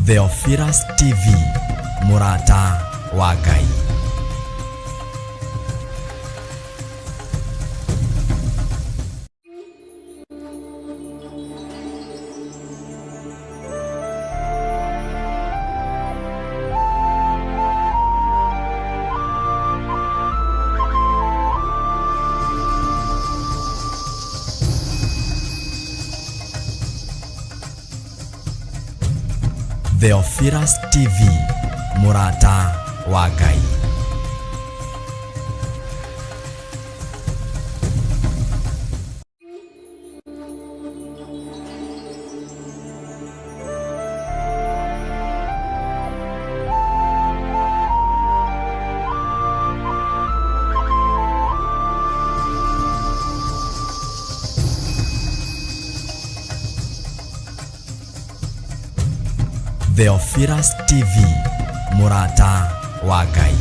Theophilus TV, Murata wa Ngai. Theophilus TV, Murata wa Ngai. Theophilus TV, Murata wa Ngai.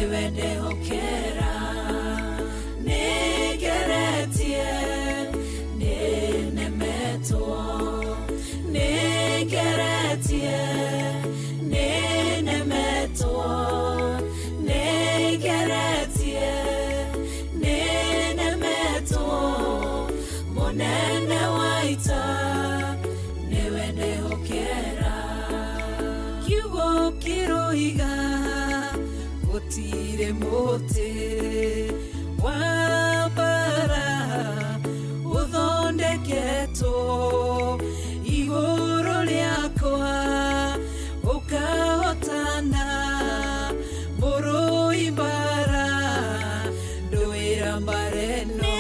niwe ndehokera nigeretie ninemetwo nigeretie ninemetwo nigeretie ninemetwo munene waita niwe ndehokera kiugo kiroiga gutire muti wa bara uthondeketwo iguru riakwa ukahotana murui bara nduira mbareno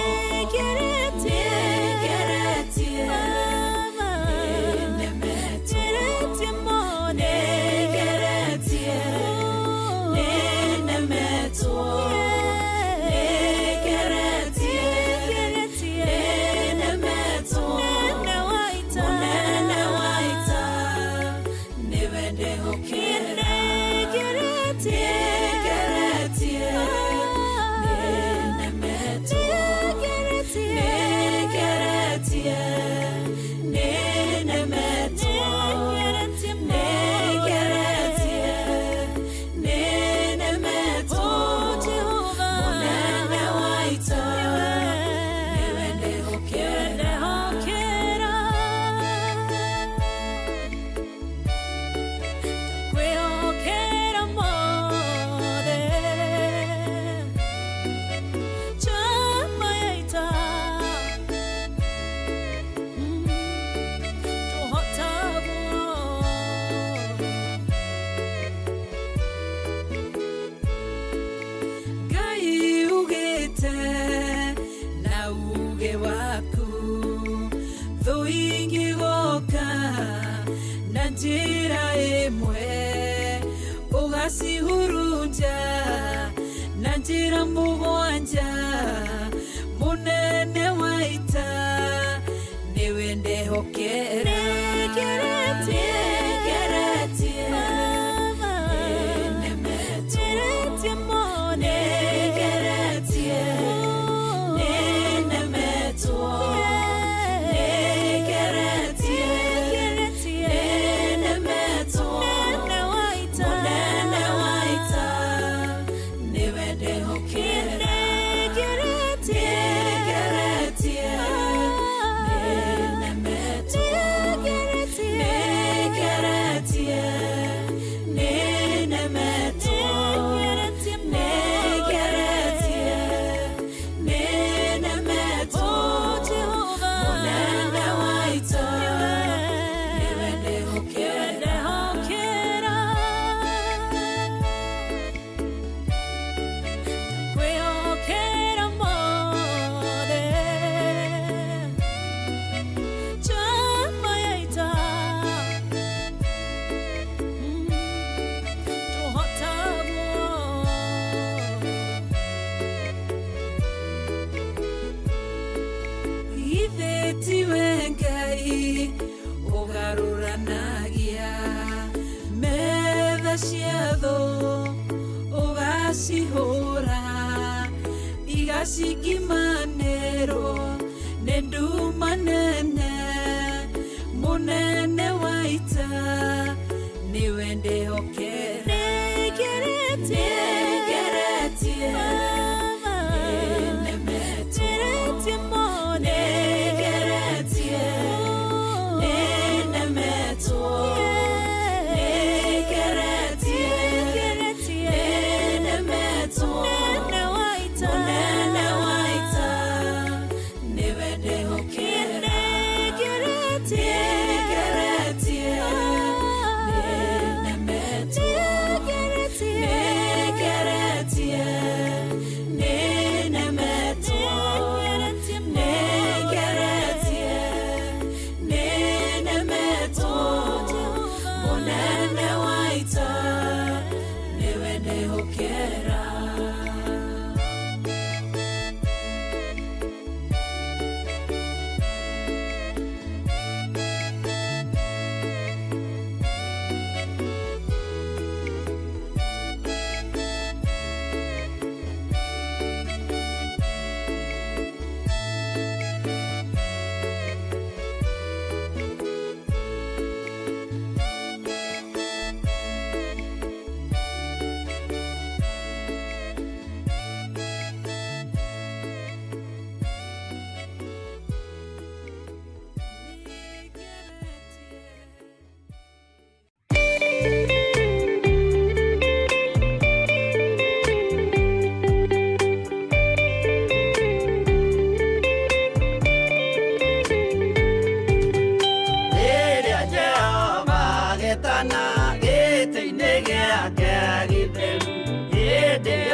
njira imwe ugasihurunja na njira mugwanja munene waita niwe ndehokera Wengai ugaruranagia metha ciatho ugacihura igacikimanĩrwo nĩ nduma nene munene waita niwe ndehokera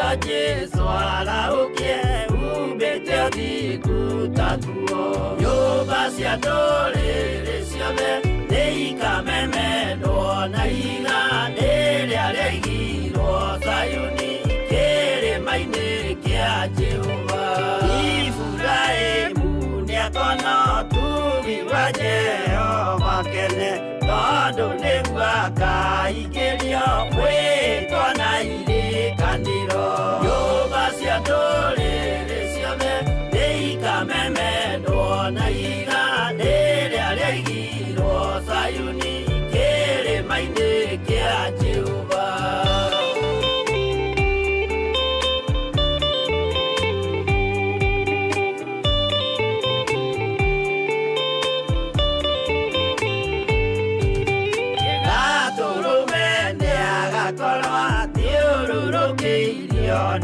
Muoyo Jesu araukie umbĩte ũthingu ta tuo. Nyũmba cia ndũrĩrĩ ciothe nĩikamemendwo na igandĩ rĩrĩa rĩaigirwo Zayuni kĩrĩma-inĩ kĩa Jehova. Iburahĩmu nĩakona ũtugi wa Jehova kene, tondũ nĩguo akaingĩrio gwĩtwo na irĩkanĩro. Nyũmba cia ndũrĩrĩ ciothe nĩikamemendwo na igandĩ rĩrĩa rĩaigirwo Zayuni kĩrĩma-inĩ kĩa Jehova.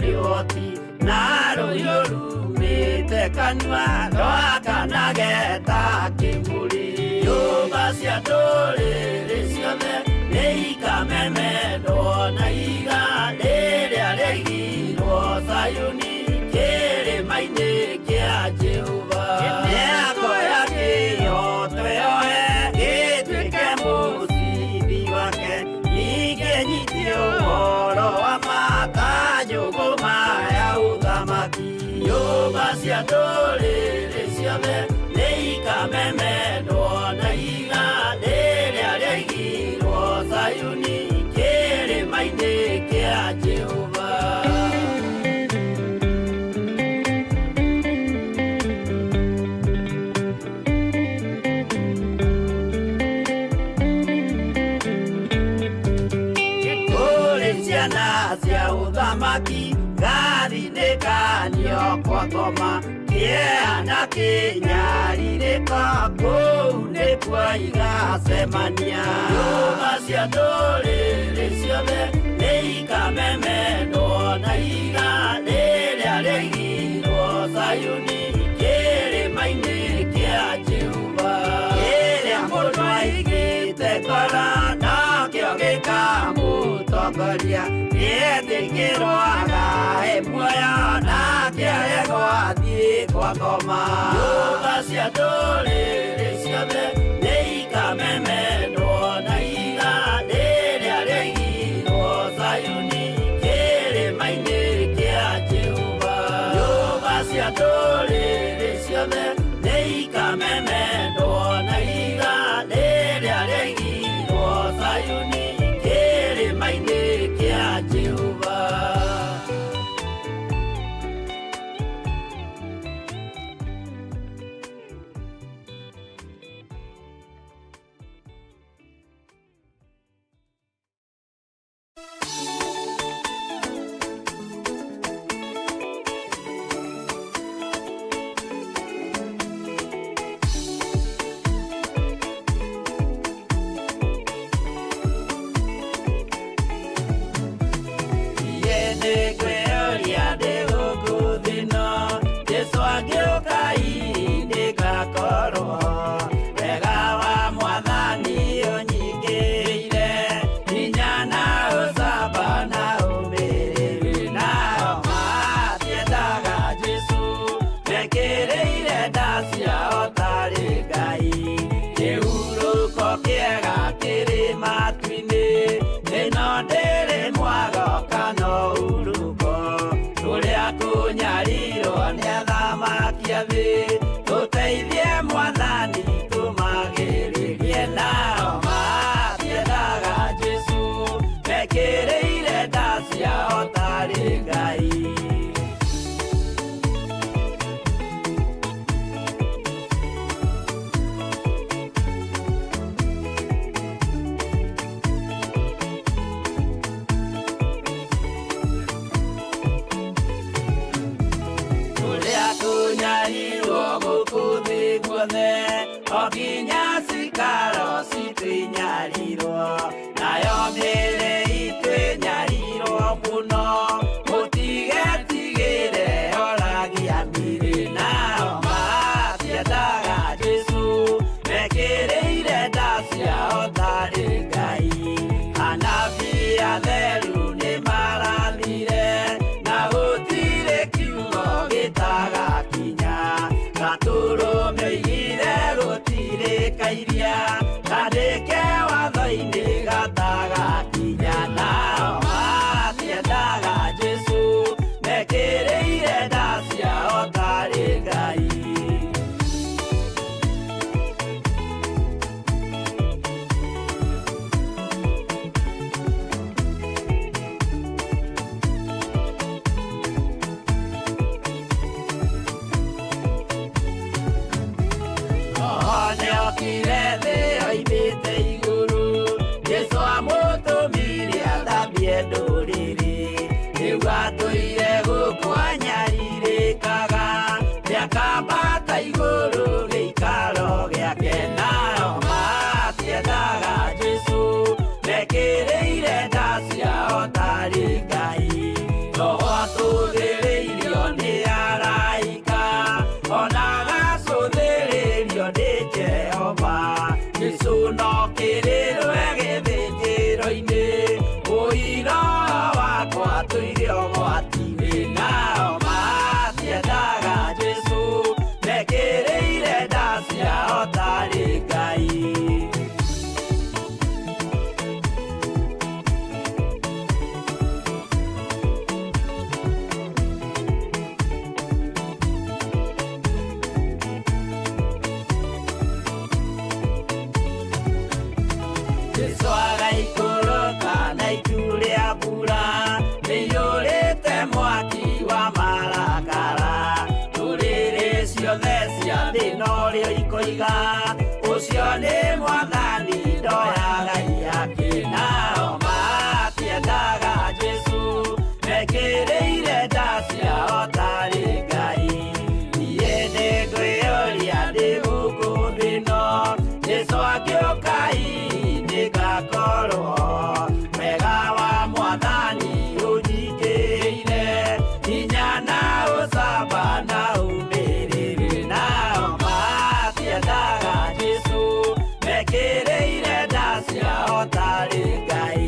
Nĩ woti na rũhiũ rumĩte kanua rwakanageta kĩmũrĩ. Nyũmba cia ndũrĩrĩ ciothe nĩikamemendwo na igandĩ rĩrĩa rĩaigirwo Zayuni kĩrĩma-inĩ kĩa Jehova. Mĩako ya kĩhooto yoe gĩtuĩke mũcibi wake, ningĩ nyitie ũhoro wa makanjũgũma ya ũthamaki. Nyũmba cia ndũrĩrĩ ciothe nĩikamemendwo na igandĩ rĩrĩa rĩaigirwo Zayuni kĩrĩma-inĩ kĩa Jehova. Ciana cia ũthamaki gathinĩkanio kwa ngoma, kĩeha kĩnyarirĩka kũu nĩkuo igacemania. Nyũmba cia ndũrĩrĩ ciothe nĩikamemendwo na igandĩ rĩrĩa rĩaigirwo Zayuni kĩrĩma-inĩ kĩa Jehova. Kĩrĩa mũndũ aigĩte ngoro nakĩo gĩkamũtongoria, gĩetĩkĩrwaga muoyo nake arego athiĩ kwa ngoma. Nyũmba cia ndũrĩrĩ ciothe nĩikamemendwo na igandĩ rĩrĩa rĩaigirwo Zayuni kĩrĩma-inĩ kĩa Jehova. Nyũmba cia ndũrĩrĩ ciothe nĩikamemendwo na igandĩ rĩrĩa rĩaigirwo Zayuni kĩrĩma-inĩ kĩa Jehova. Tũteithie Mwathani tũmagĩrĩrie nao matiendaga Jesu, mekĩrĩire nda ciao tarĩ Ngai. Okinya cikaro citwĩnyarirwo, nayo mĩĩrĩ itwĩnyarirwo mũno. Mũtigetigĩre oragia mĩĩrĩ nao matiendaga Jesu, mekĩrĩire nda ciao tarĩ Ngai. Anabii atheru nĩmarathire na mekereire ndacia otari Ngai. Niĩ nĩngwĩyũria ndĩ gũkũ thĩ ĩno, Jesũ angĩũka nĩngakorwo wega wa Mwathani ũnyingĩrĩire, hinya na ũcamba na ũmĩrĩru, nao matiendaga Jesũ mekĩrĩire ndacia otari Ngai.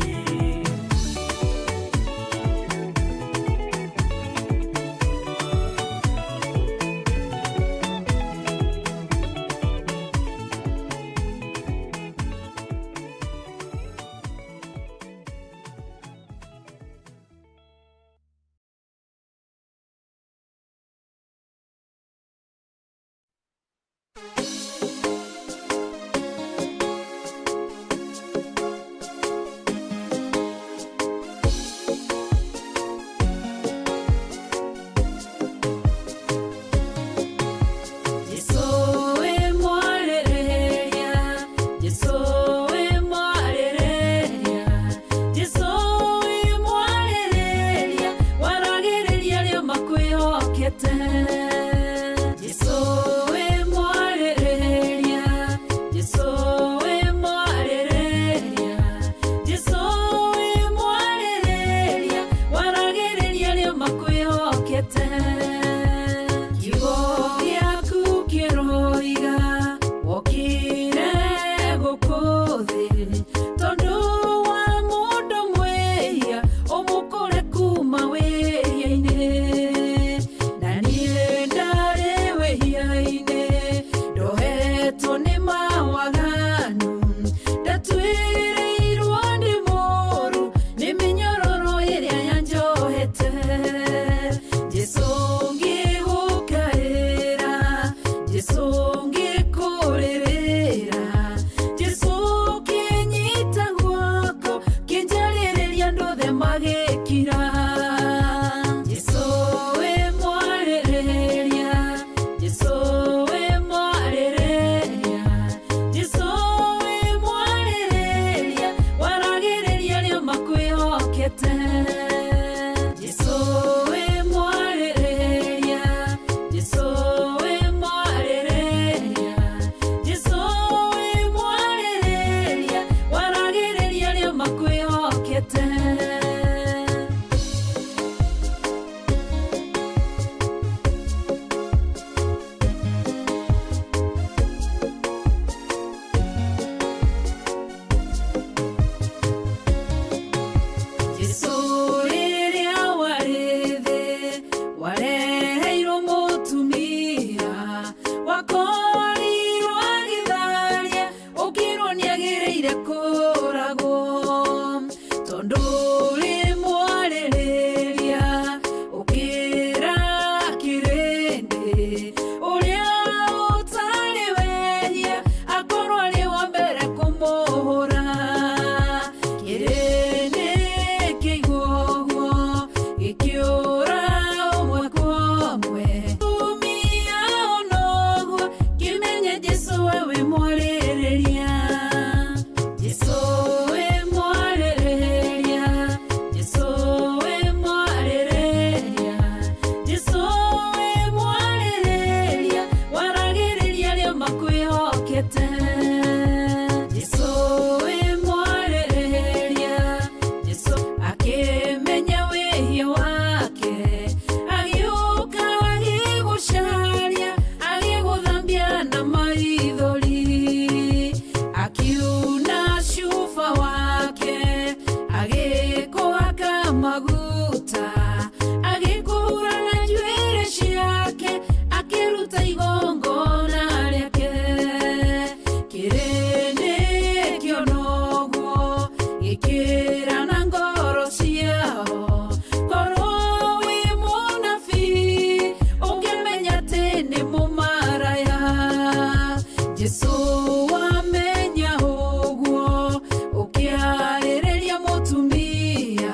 Ukiarĩrĩria mũtumia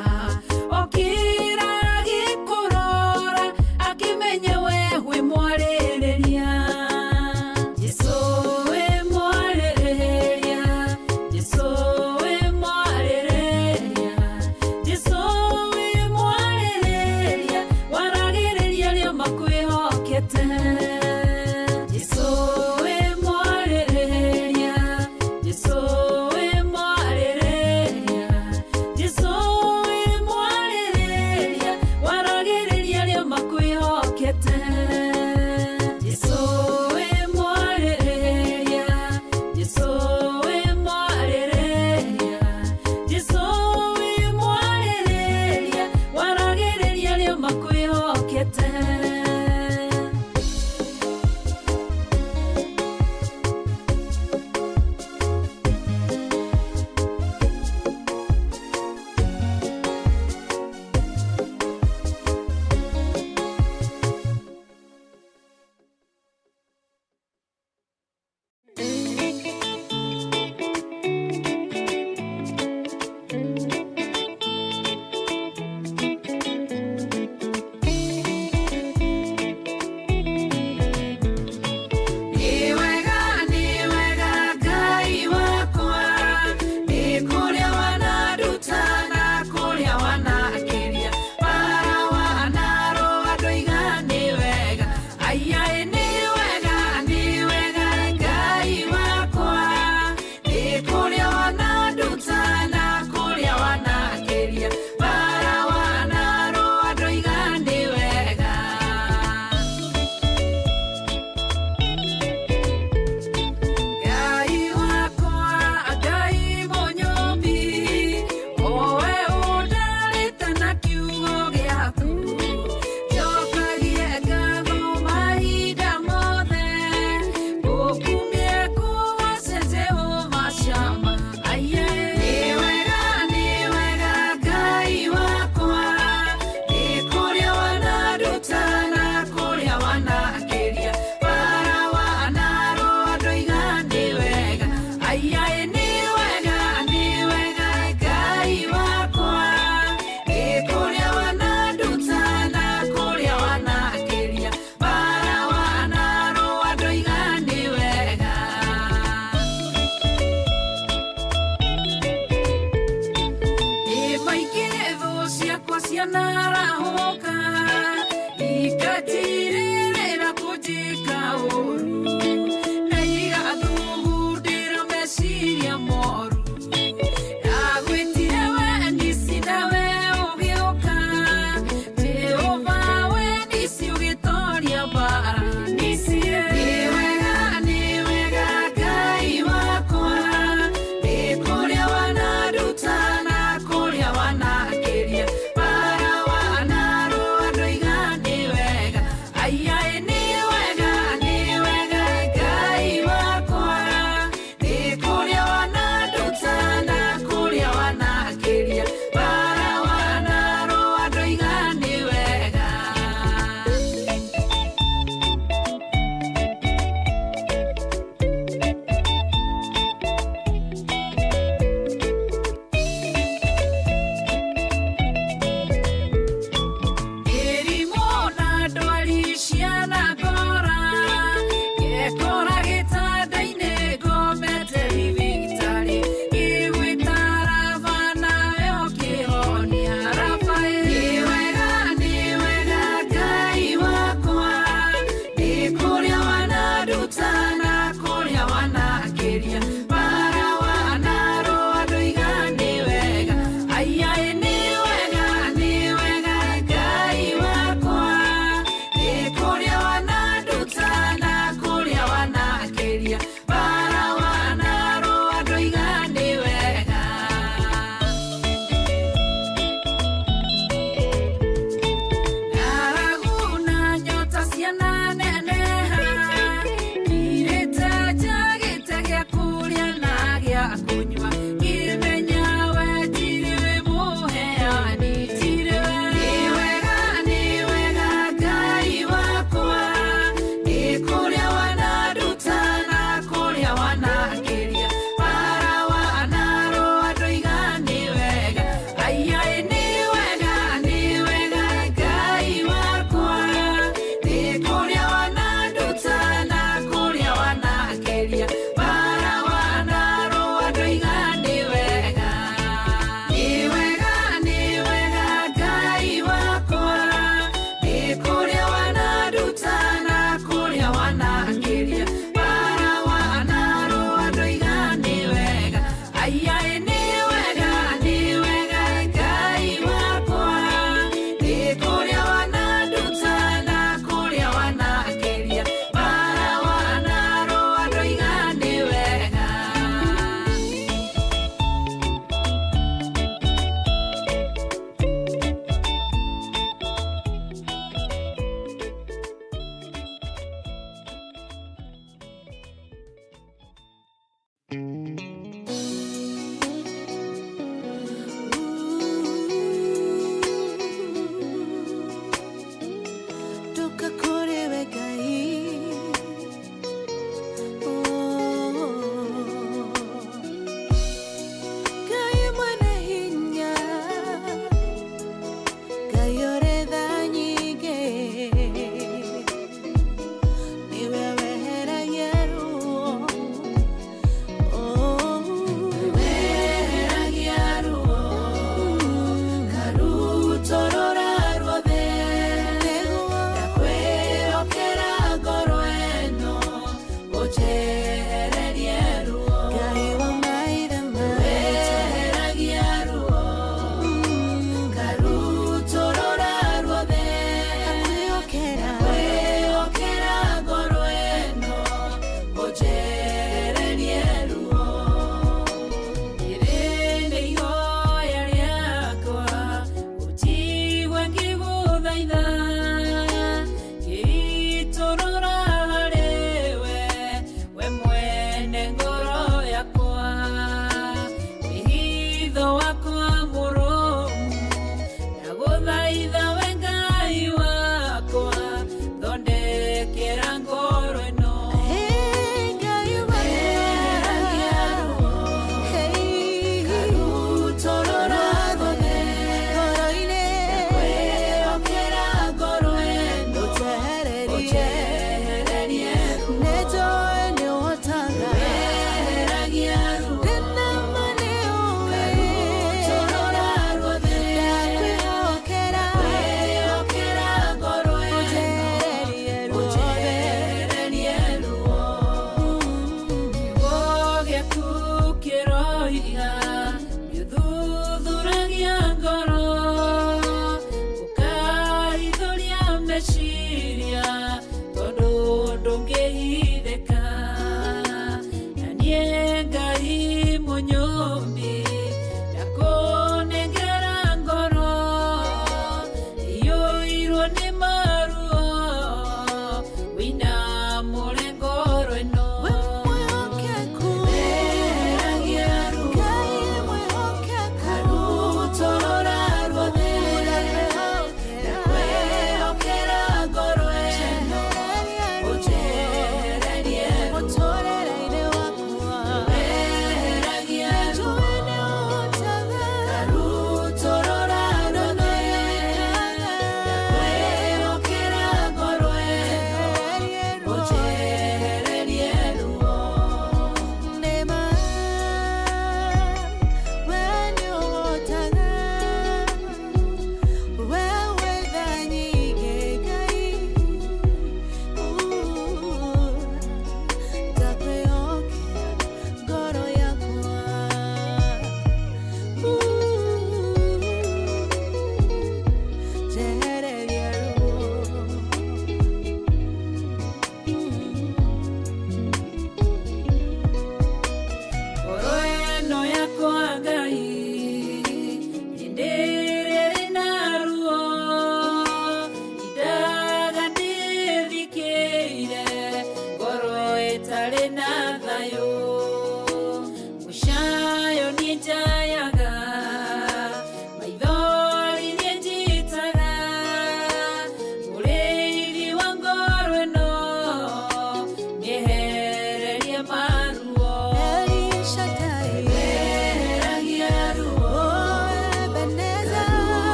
narahoka ikatirĩrĩra kũnjĩka ũru na igathugundĩra meciria moru ndagwĩtire we nisi nawe ũgĩũka Jehova we nisi ũgĩtoria mbara nisi nĩ wega Ngai wakwa nĩ kũrĩa wanaruta na kũrĩa wanakĩria bara wanarũa ndoiga nĩ wega aiai nĩ wega meciria tondu ndungihithika na nie Ngai munyumbi ndakunengera ngoro iyuirwo ni maruo wina murengoro ino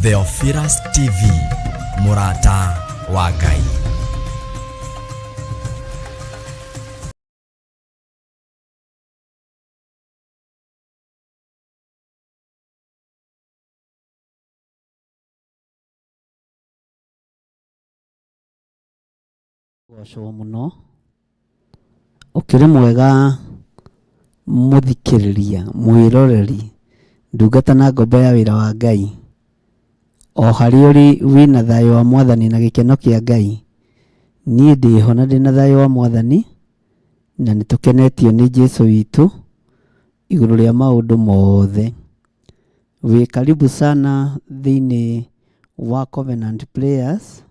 Theophilus TV, Murata wa Ngai. Gocwo muno ukiri mwega muthikiriria mwiroreri ndungata na ngombo ya wira wa Ngai o hari uri wina thayo wa Mwathani na gikeno kia Ngai nie ndiho na ndina thayo wa Mwathani na nitukenetio ni Jesu witu iguru ria maundu mothe. We karibu sana thiini wa Covenant Prayers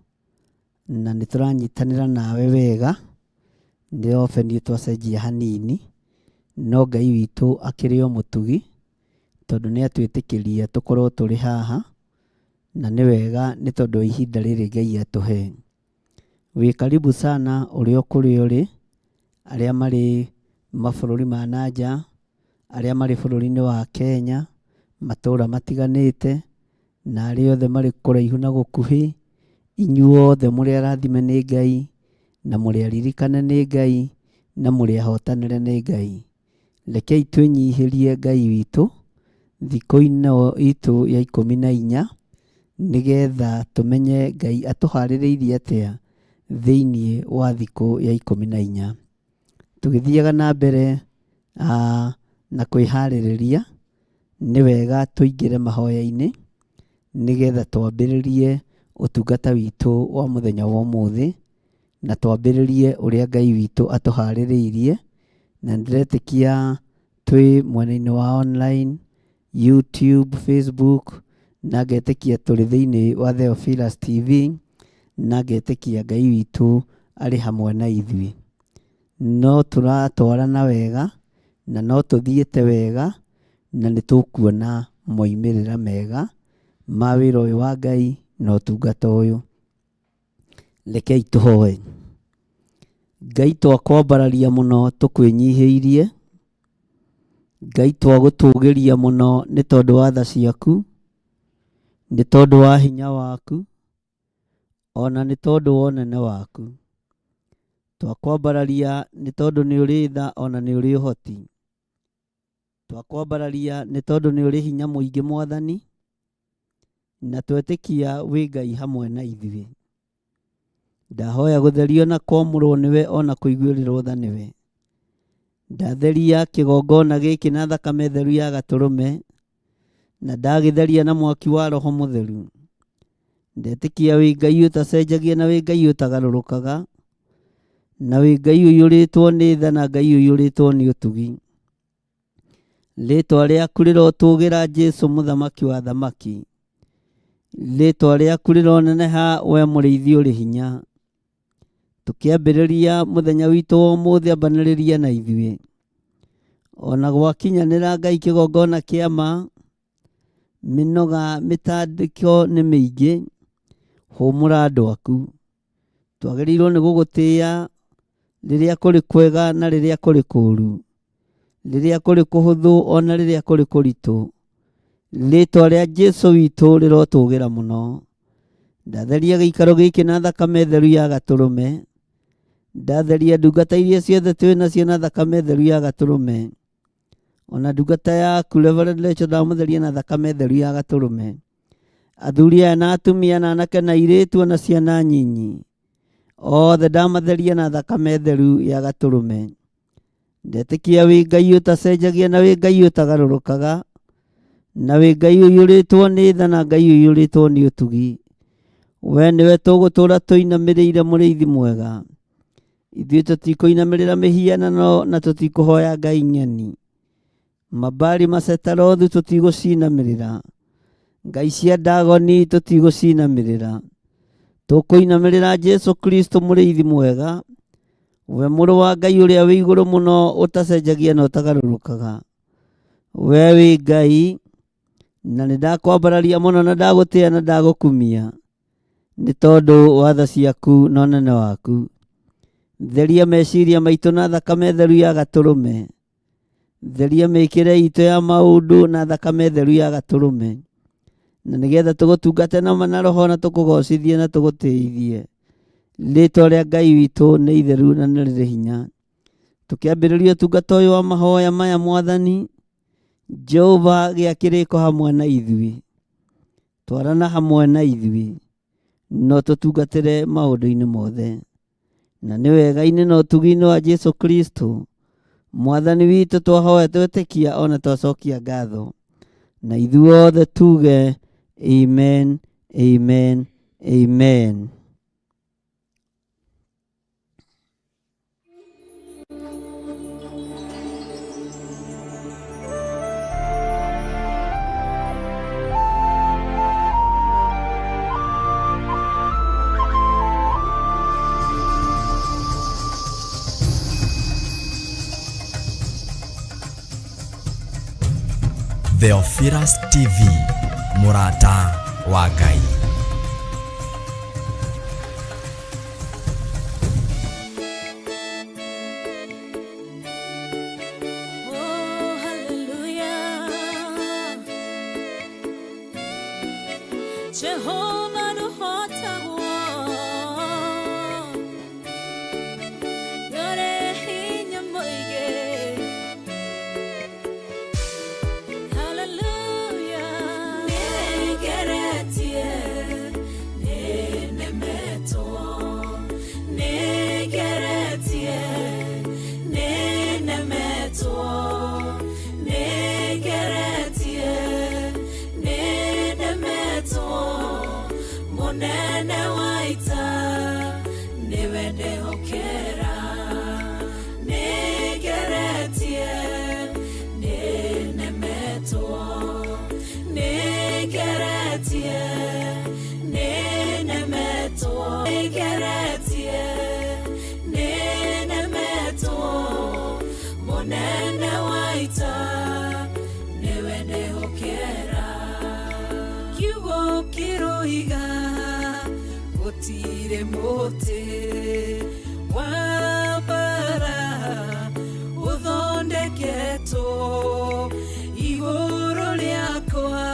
na nituranyitanira nawe wega ndio ofeni twacenjia hanini no Ngai witu akiri o mutugi tondu ni atwitikiria tukorwo turi haha na ni wega ni tondu ihinda riri Ngai atuhe. We karibu sana uri okuri uri aria mari mabururi ma nanja aria mari bururi-ini wa Kenya matura matiganite na aria othe mari kuraihu na gukuhi inyuothe muri arathime ni Ngai na muri aririkane ni Ngai na muri ahotanire ni Ngai. Rekei twinyihirie Ngai witu thiko ino itu ya 14 nigetha tumenye Ngai atuhaririirie atia thiini wa thiko ya 14. Tugithiaga na mbere na kwihaririria ni wega tuingire mahoya-ini nigetha twambiririe utungata witu wa muthenya wa umuthi na twambĩrĩrie ũrĩa Ngai witũ atũharĩrĩirie, na ndiretĩkia twĩ mwena-inĩ wa online, YouTube, Facebook, na ngetĩkia tũrĩ thĩinĩ wa Theophilus TV, na ngetĩkia Ngai witũ arĩ hamwe na ithuĩ. No tũratwarana wega na no tũthiĩte wega na nĩ tũkuona moimĩrĩra mega ma wĩra ũyũ wa Ngai na ũtungata ũyũ. Rekei tũhoe. Ngai twakwambararia mũno tũkwĩnyihĩirie, Ngai twagũtũgĩria mũno nĩ tondũ wa tha ciaku, nĩ tondũ wa hinya waku, ona nĩ tondũ wa ũnene waku. Twakwambararia nĩ tondũ nĩ ũrĩ tha ona nĩ ũrĩ ũhoti. Twakwambararia nĩ tondũ nĩ ũrĩ hinya mũingĩ Mwathani, na twetĩkia wĩ Ngai hamwe na ithuĩ. Ndahoya gũtherio na kwamũrwo nĩwe ona kũiguĩrĩrwo tha nĩwe. Ndatheria kĩgongona gĩkĩ na thakame theru ya Gatũrũme, na ndagĩtheria na mwaki wa Roho Mũtheru. Ndetĩkia wĩ Ngai ũtacenjagia na wĩ Ngai ũtagarũrũkaga, na wĩ Ngai ũiyũrĩtwo nĩ tha na Ngai ũiyũrĩtwo nĩ ũtugi. Rĩĩtwa rĩaku rĩrotũgĩra Jesũ mũthamaki wa thamaki. Rĩĩtwa rĩaku rĩroneneha we mũrĩithi ũrĩ hinya. Tũkĩambĩrĩria mũthenya witũ wa ũmũthĩ ambanĩrĩria na ithuĩ. Ona gwakinyanĩra Ngai kĩgongona kĩa ma, mĩnoga mĩtandĩko nĩ mĩingĩ, hũmũra andũ aku. Twagĩrĩirwo nĩ gũgũtĩĩa rĩrĩa kũrĩ kwega na rĩrĩa kũrĩ kũũru, rĩrĩa kũrĩ kũhũthũ ona rĩrĩa kũrĩ kũritũ. Rĩĩtwa rĩa Jesũ witũ rĩrotũgĩra mũno. Ndatheria gĩikaro gĩkĩ na thakame theru ya Gatũrũme. Ndatheria ndungata iria ciothe twĩ nacio na thakame theru ya Gatũrũme. Ona ndungata yaku Reverend Rachel ndamũtheria na thakame theru ya Gatũrũme. Athuri aya na atumia na anake na airĩtu na ciana nyinyi, othe ndamatheria na thakame theru ya Gatũrũme. Ndetĩkia wĩ Ngai ũtacenjagia na wĩ Ngai ũtagarũrũkaga, na wĩ Ngai ũiyũrĩtwo nĩ tha na Ngai ũiyũrĩtwo nĩ ũtugi. We nĩwe tũgũtũũra tũinamĩrĩire mũrĩithi mwega. Ithuĩ tũtikũinamĩrĩra mĩhianano na tũtikũhoya ngai nyeni. Mabari macetarothu tũtigũcinamĩrĩra. Ngai cia Dagoni tũtigũcinamĩrĩra. Tũkũinamĩrĩra Jesũ Kristo mũrĩithi mwega, we mũrũ wa Ngai ũrĩa wĩ igũrũ mũno ũtacenjagia na ũtagarũrũkaga. We wĩ Ngai, na nĩ ndakwambararia mũno na ndagũtĩĩa na ndagũkumia, nĩ tondũ wa tha ciaku na ũnene waku. Theria meciria maitũ na thakame theru ya Gatũrũme. Theria mĩkĩre itũ ya maũndũ na thakame theru ya Gatũrũme, na nĩgetha tũgũtungate na ma na roho na tũkũgocithie na tũgũtĩithie. Rĩĩtwa rĩa Ngai witũ nĩ itheru na nĩ rĩrĩ hinya. Tũkĩambĩrĩria ũtungata ũyũ wa mahoya maya Mwathani, Jehova gĩa kĩrĩko hamwe na ithuĩ. Twarana hamwe na ithuĩ, no tũtungatĩre maũndũ-inĩ mothe. Na nĩ wega-inĩ na ũtugi-inĩ wa Jesũ Kristo Mwathani witũ twahoya twetĩkia ona twacokia ngatho. Na ithuothe tuge amen, amen, amen. Theophilus TV, mũrata wa Ngai. Oh, hallelujah. Jehovah no hotagwo. Yore hinya moige. Nene waita, niwe hokera nigeretie ninemetwo nigeretie ninemetwo nigeretie ninemetwo munene waita niwe ndihokera kiugo kiroiga gutire muti wa bara uthondeketwo iguru riakwa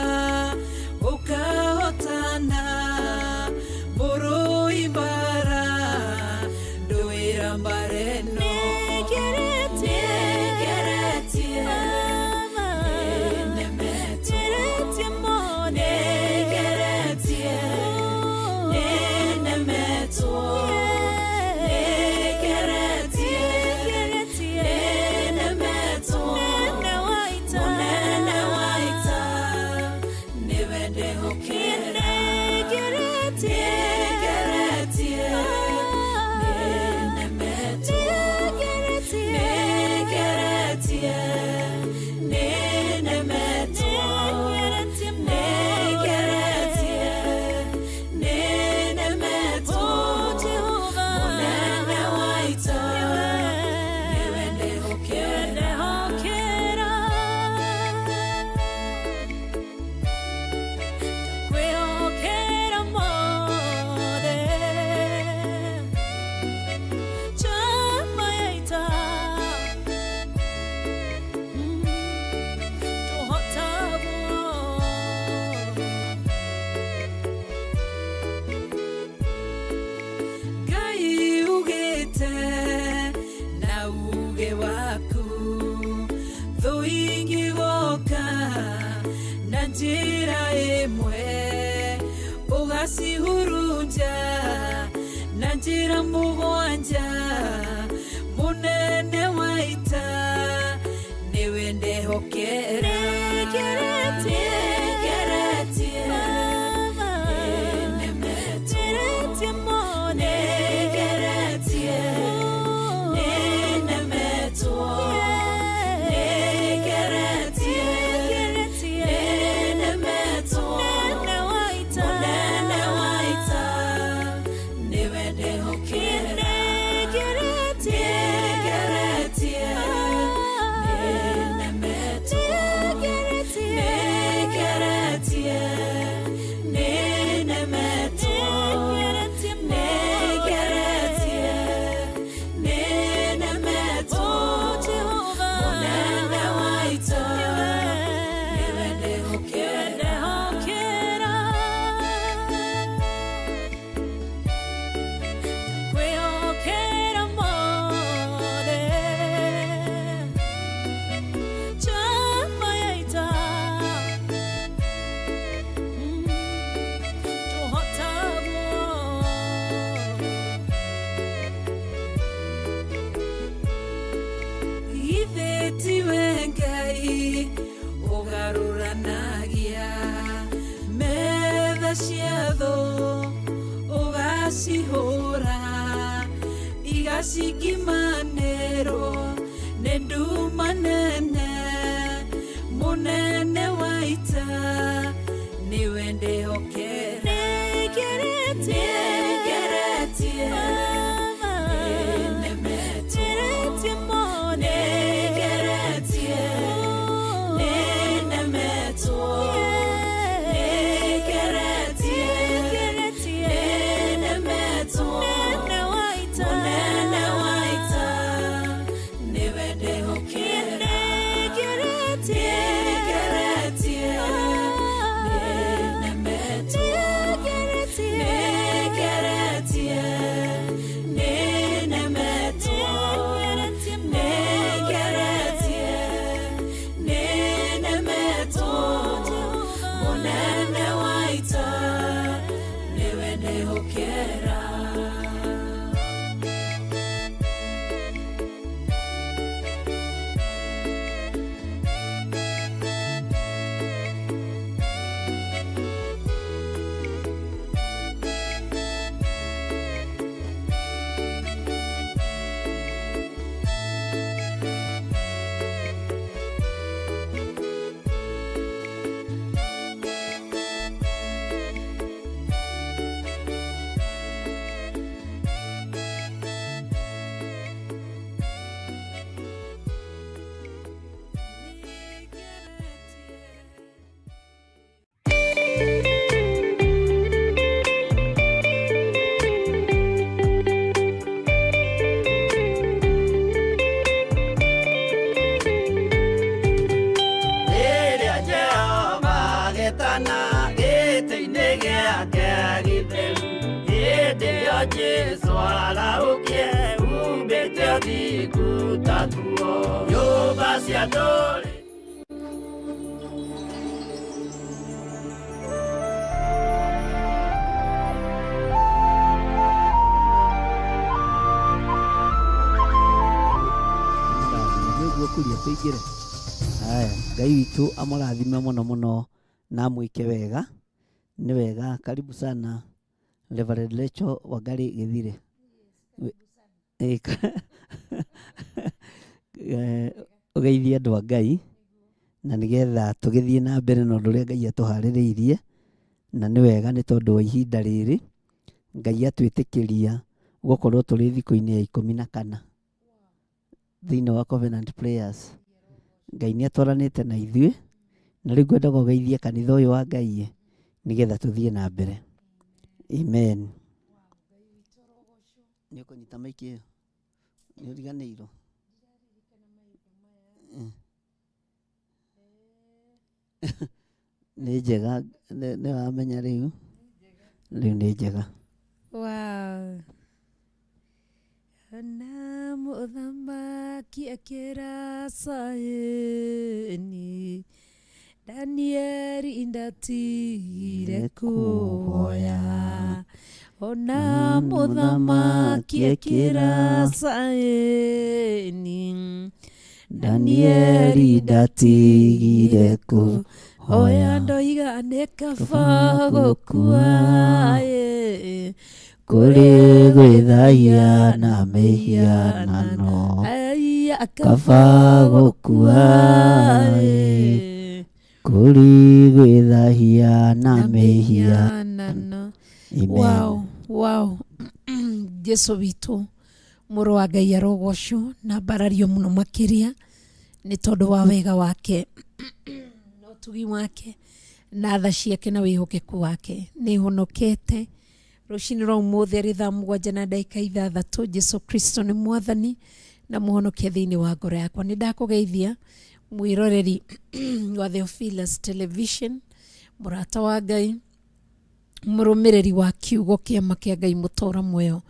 ukahotana muru ibara nduira mbareno njira imwe ugacihurunja na njira mugwanja munene waita niwe ndihokera ugaruranagia metha ciatho ugacihura igacikimanĩrwo nĩ nduma nene munene waita niwe ndihokera Yeah. mathiku tatuo nyumba cia ndũrĩrĩ. Kuria tuingire. Haya, Ngai witu amũrathime mũno mũno na mwĩke wega. Nĩ wega, karibu sana Reverend Rachel Wangari Githire. Ũgeithie andũ a Ngai na nĩgetha tũgĩthiĩ na mbere na ũndũ ũrĩa Ngai atũharĩrĩirie, na nĩ wega nĩ tondũ wa ihinda rĩrĩ Ngai atwĩtĩkĩria gũkorwo tũrĩ thikũ-inĩ ya 14 thĩinĩ wa Covenant Prayers. Ngai nĩ atwaranĩte na ithuĩ na rĩu ngwenda gũgeithia kanitha ũyũ wa Ngai nĩgetha tũthiĩ na mbere. Amen. Nĩ ũkũnyita maiki ĩyo? Nĩ ũriganĩirwo? Nĩ njega, nĩ wamenya rĩu? Rĩu nĩ njega. Wow. Na mũthamaki akĩra Sayuni, Danieli ndatigire kuhoya. Ona mũthamaki akĩra Sayuni, Danieli ndatigire kuhoya. Ndoiga nĩ kaba gũkua kũrĩ gwĩthaia na mĩhianano, kaba gũkua kũrĩ gwĩthaia na mĩhianano. Wow, wow. Jesu witũ mũrũ wa Ngai arogocwo na mbarario mũno makĩria nĩ tondũ wa wega wake na ũtugi wake na tha ciake na wĩhokeku wake. Nĩ honokete rũcinĩ rwa ũmũthĩ arĩ thaa 7:06. Jesu Kristo nĩ mwathani na mũhonokia thĩinĩ wa ngoro yakwa. Nĩ ndakũgeithia mwĩroreri wa Theophilus Television, mũrata wa Ngai, mũrũmĩrĩri wa kiugo kĩama kĩa Ngai mũtũũra muoyo.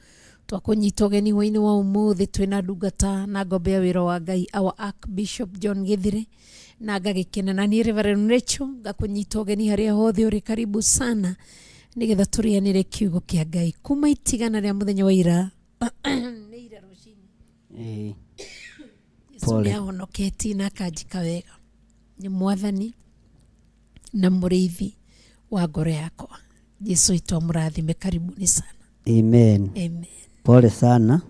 Twakũnyita ũgeni hwainĩ wa ũmũthĩ twĩna ndungata na ngombe ya wĩra wa Ngai, our Archbishop John Githire, na ngagĩkena na niĩ Reverend Rachel ngakũnyita ũgeni harĩa hothe ũrĩ. Karibu sana nĩgetha tũrĩanĩre kiugo kĩa Ngai kuma itigana rĩa mũthenya wa ira. Nĩ ira rũcinĩ. Jesu nĩ ahonoketie na akanjĩka wega. Nĩ mwathani na mũrĩithi wa ngoro yakwa. Jesu itwamũrathime. Karibuni sana. Amen. Amen. Pole sana.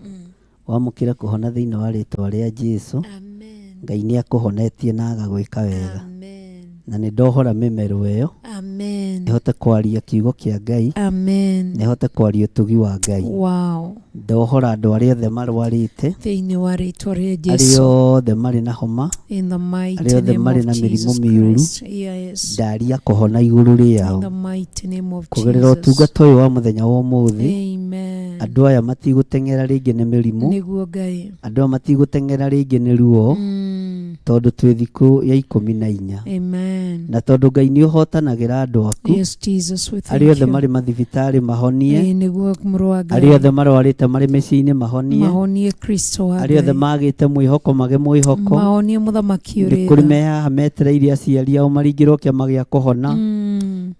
Wamũkĩra kũhona thĩinĩ wa rĩtwa rĩa Jesu. Amen. Ngai nĩ akũhonetie na agagwĩka wega. Amen. Na nĩ ndohora mĩmero ĩyo. Amen. Nĩhote kwaria kiugo kĩa Ngai. Amen. Nĩhote kwaria ũtugi wa Ngai. Wow. Ndohora andũ arĩa othe marwarĩte, Thĩinĩ wa rĩtwa rĩa arĩa Jesu. othe marĩ na homa, In the mighty arĩa othe name marĩ of na mĩrimũ Jesus mĩũru, Christ. Yes. ndaria kũhona igũrũ In the rĩao. mighty name of Kũgerera Jesus. ũtungata ũyũ wa mũthenya wa ũmũthĩ, Amen. andũ aya matigũteng'era rĩngĩ nĩ mĩrimũ, Nĩguo Ngai. andũ aya matigũteng'era rĩngĩ nĩ ruo, tondũ twĩ thikũ ya 14. Amen. Na tondũ Ngai nĩ ũhotanagĩra andũ aku, Yes, Jesus, we thank arĩa othe you. marĩ mathibitarĩ mahonie, Nĩguo mũrũ wa Ngai. arĩa othe marwarĩte marĩ mĩciĩ-inĩ mahonie, Mahonie Kristo wa arĩa othe Ngai. magĩte mwĩhoko magĩ mwĩhoko, Mahonie mũthamaki nĩ ũrĩ kũrĩ tha. me haha metereire aciari ao maringĩrwo kĩama gĩa kũhona,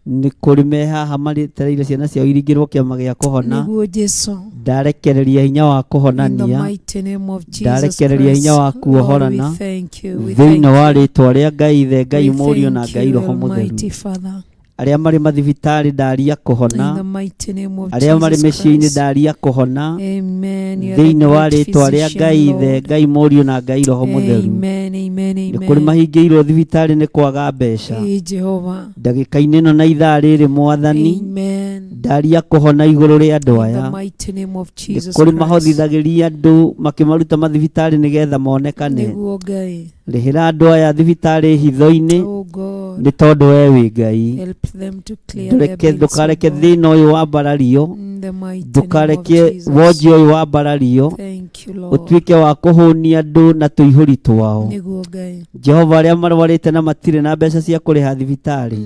nĩ kũrĩ me haha metereire ciana ciao iringĩrwo kĩama gĩa kũhona. Nĩguo Jesu. Ndarekereria hinya wa In the kũhonania, mighty name of Jesus ndarekereria hinya wa Christ. Lord, kuohorana we thank you. We thĩinĩ thank wa you. rĩtwa rĩa Ngai Ithe, Ngai We Mũriũ na thank Ngai you, Roho Mũtheru. Almighty Father. Arĩa marĩ mathibitarĩ ndaria In the kũhona, mighty name of arĩa marĩ Jesus mĩciĩ-inĩ Christ. ndaria kũhona Amen. You are the thĩinĩ wa great rĩtwa rĩa physician, Ngai Ithe, Lord. Ngai Mũriũ na Ngai Roho Mũtheru. Amen, amen, Nĩ kũrĩ amen. mahingĩirwo thibitarĩ nĩ kwaga mbeca. Ee Jehova. Ndagĩka-inĩ ĩno na ithaa rĩrĩ Mwathani, Amen. ndaria kũhona igũrũ rĩa andũ In aya. the mighty name of Nĩ Jesus kũrĩ Christ. mahothithagĩria andũ makĩmaruta mathibitarĩ nĩgetha monekane. Nĩguo Ngai. Rĩhĩra andũ aya thibitarĩ hitho-inĩ Oh God. nĩ tondũ we wĩ Ngai. Help them to clear their bills, Ndũkareke oh God. thĩna ũyũ wa mbarario, In the mighty name of ndũkareke Jesus. wonje ũyũ wa mbarario Thank you, Lord. ũtuĩke wa kũhũnia andũ na tũihũri twao. Nĩguo Ngai. Jehova, arĩa marwarĩte na matirĩ na mbeca cia kũrĩha thibitarĩ,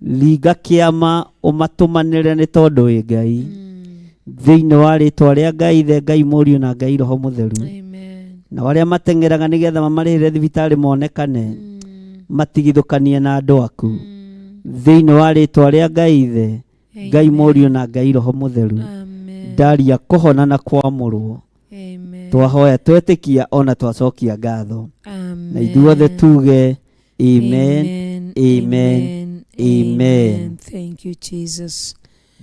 ringa kĩama ũmatũmanĩre nĩ tondũ wĩ Ngai. thĩinĩ wa rĩtwa rĩa Ngai Ithe, Ngai Mũriũ na Ngai Roho Mũtheru. Amen. Na arĩa mateng'eraga nĩgetha mamarĩhĩre thibitarĩ monekane matigithũkanie na andũ aku thĩinĩ wa rĩtwa rĩa Ngai Ithe, Ngai Mũriũ na Ngai Roho Mũtheru. Amen. Ndaria kũhona na kwamũrwo Amen. twahoya twetĩkia ona twacokia ngatho. Amen. Na ithuothe tuge amen, Amen. amen, amen. Thank you, Jesus.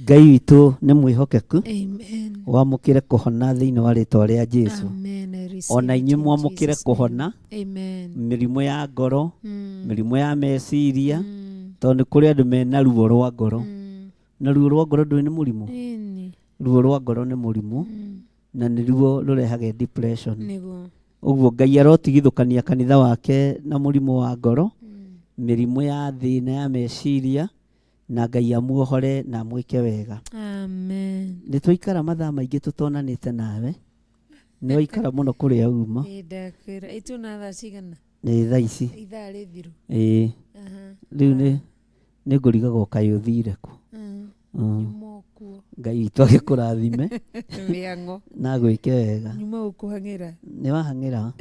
Ngai witũ nĩ mwĩhokeku Amen. wamũkĩre kũhona thĩinĩ wa rĩtwa rĩa Jesũ. Amen. I receive Ona it inyuĩ in mwamũkĩre Jesus' name. kũhona Amen. mĩrimũ ya ngoro, Mm. mĩrimũ ya meciria, Mm. tondũ nĩ kũrĩ andũ mena ruo rwa ngoro. Mm. Na ruo rwa ngoro ndũrĩ nĩ mũrimũ. Ini. Ruo rwa ngoro nĩ mũrimũ Mm. na nĩ ruo rũrehaga depression. Nĩguo. Ũguo Ngai arotigithũkania kanitha wake na mũrimũ wa ngoro, Mm. mĩrimũ ya thĩna ya meciria, na Ngai amuohore na amwĩke wega. Amen. Nĩ twaikara mathaa maingĩ tũtonanĩte nawe, nĩ waikara mũno kũrĩa uma. Ndakwĩra ituna thaa cigana? Nĩ thaa ici. Ithaa rĩthiru. Ĩĩ, Aha. rĩu nĩ ngũrigaga ũkaĩ ũthire ku. Nyuma okuo. Ngai witũ agĩkũrathime Mĩang'o. na gwĩke wega. Nyuma ũkũhang'ĩra. Nĩ wahang'ĩra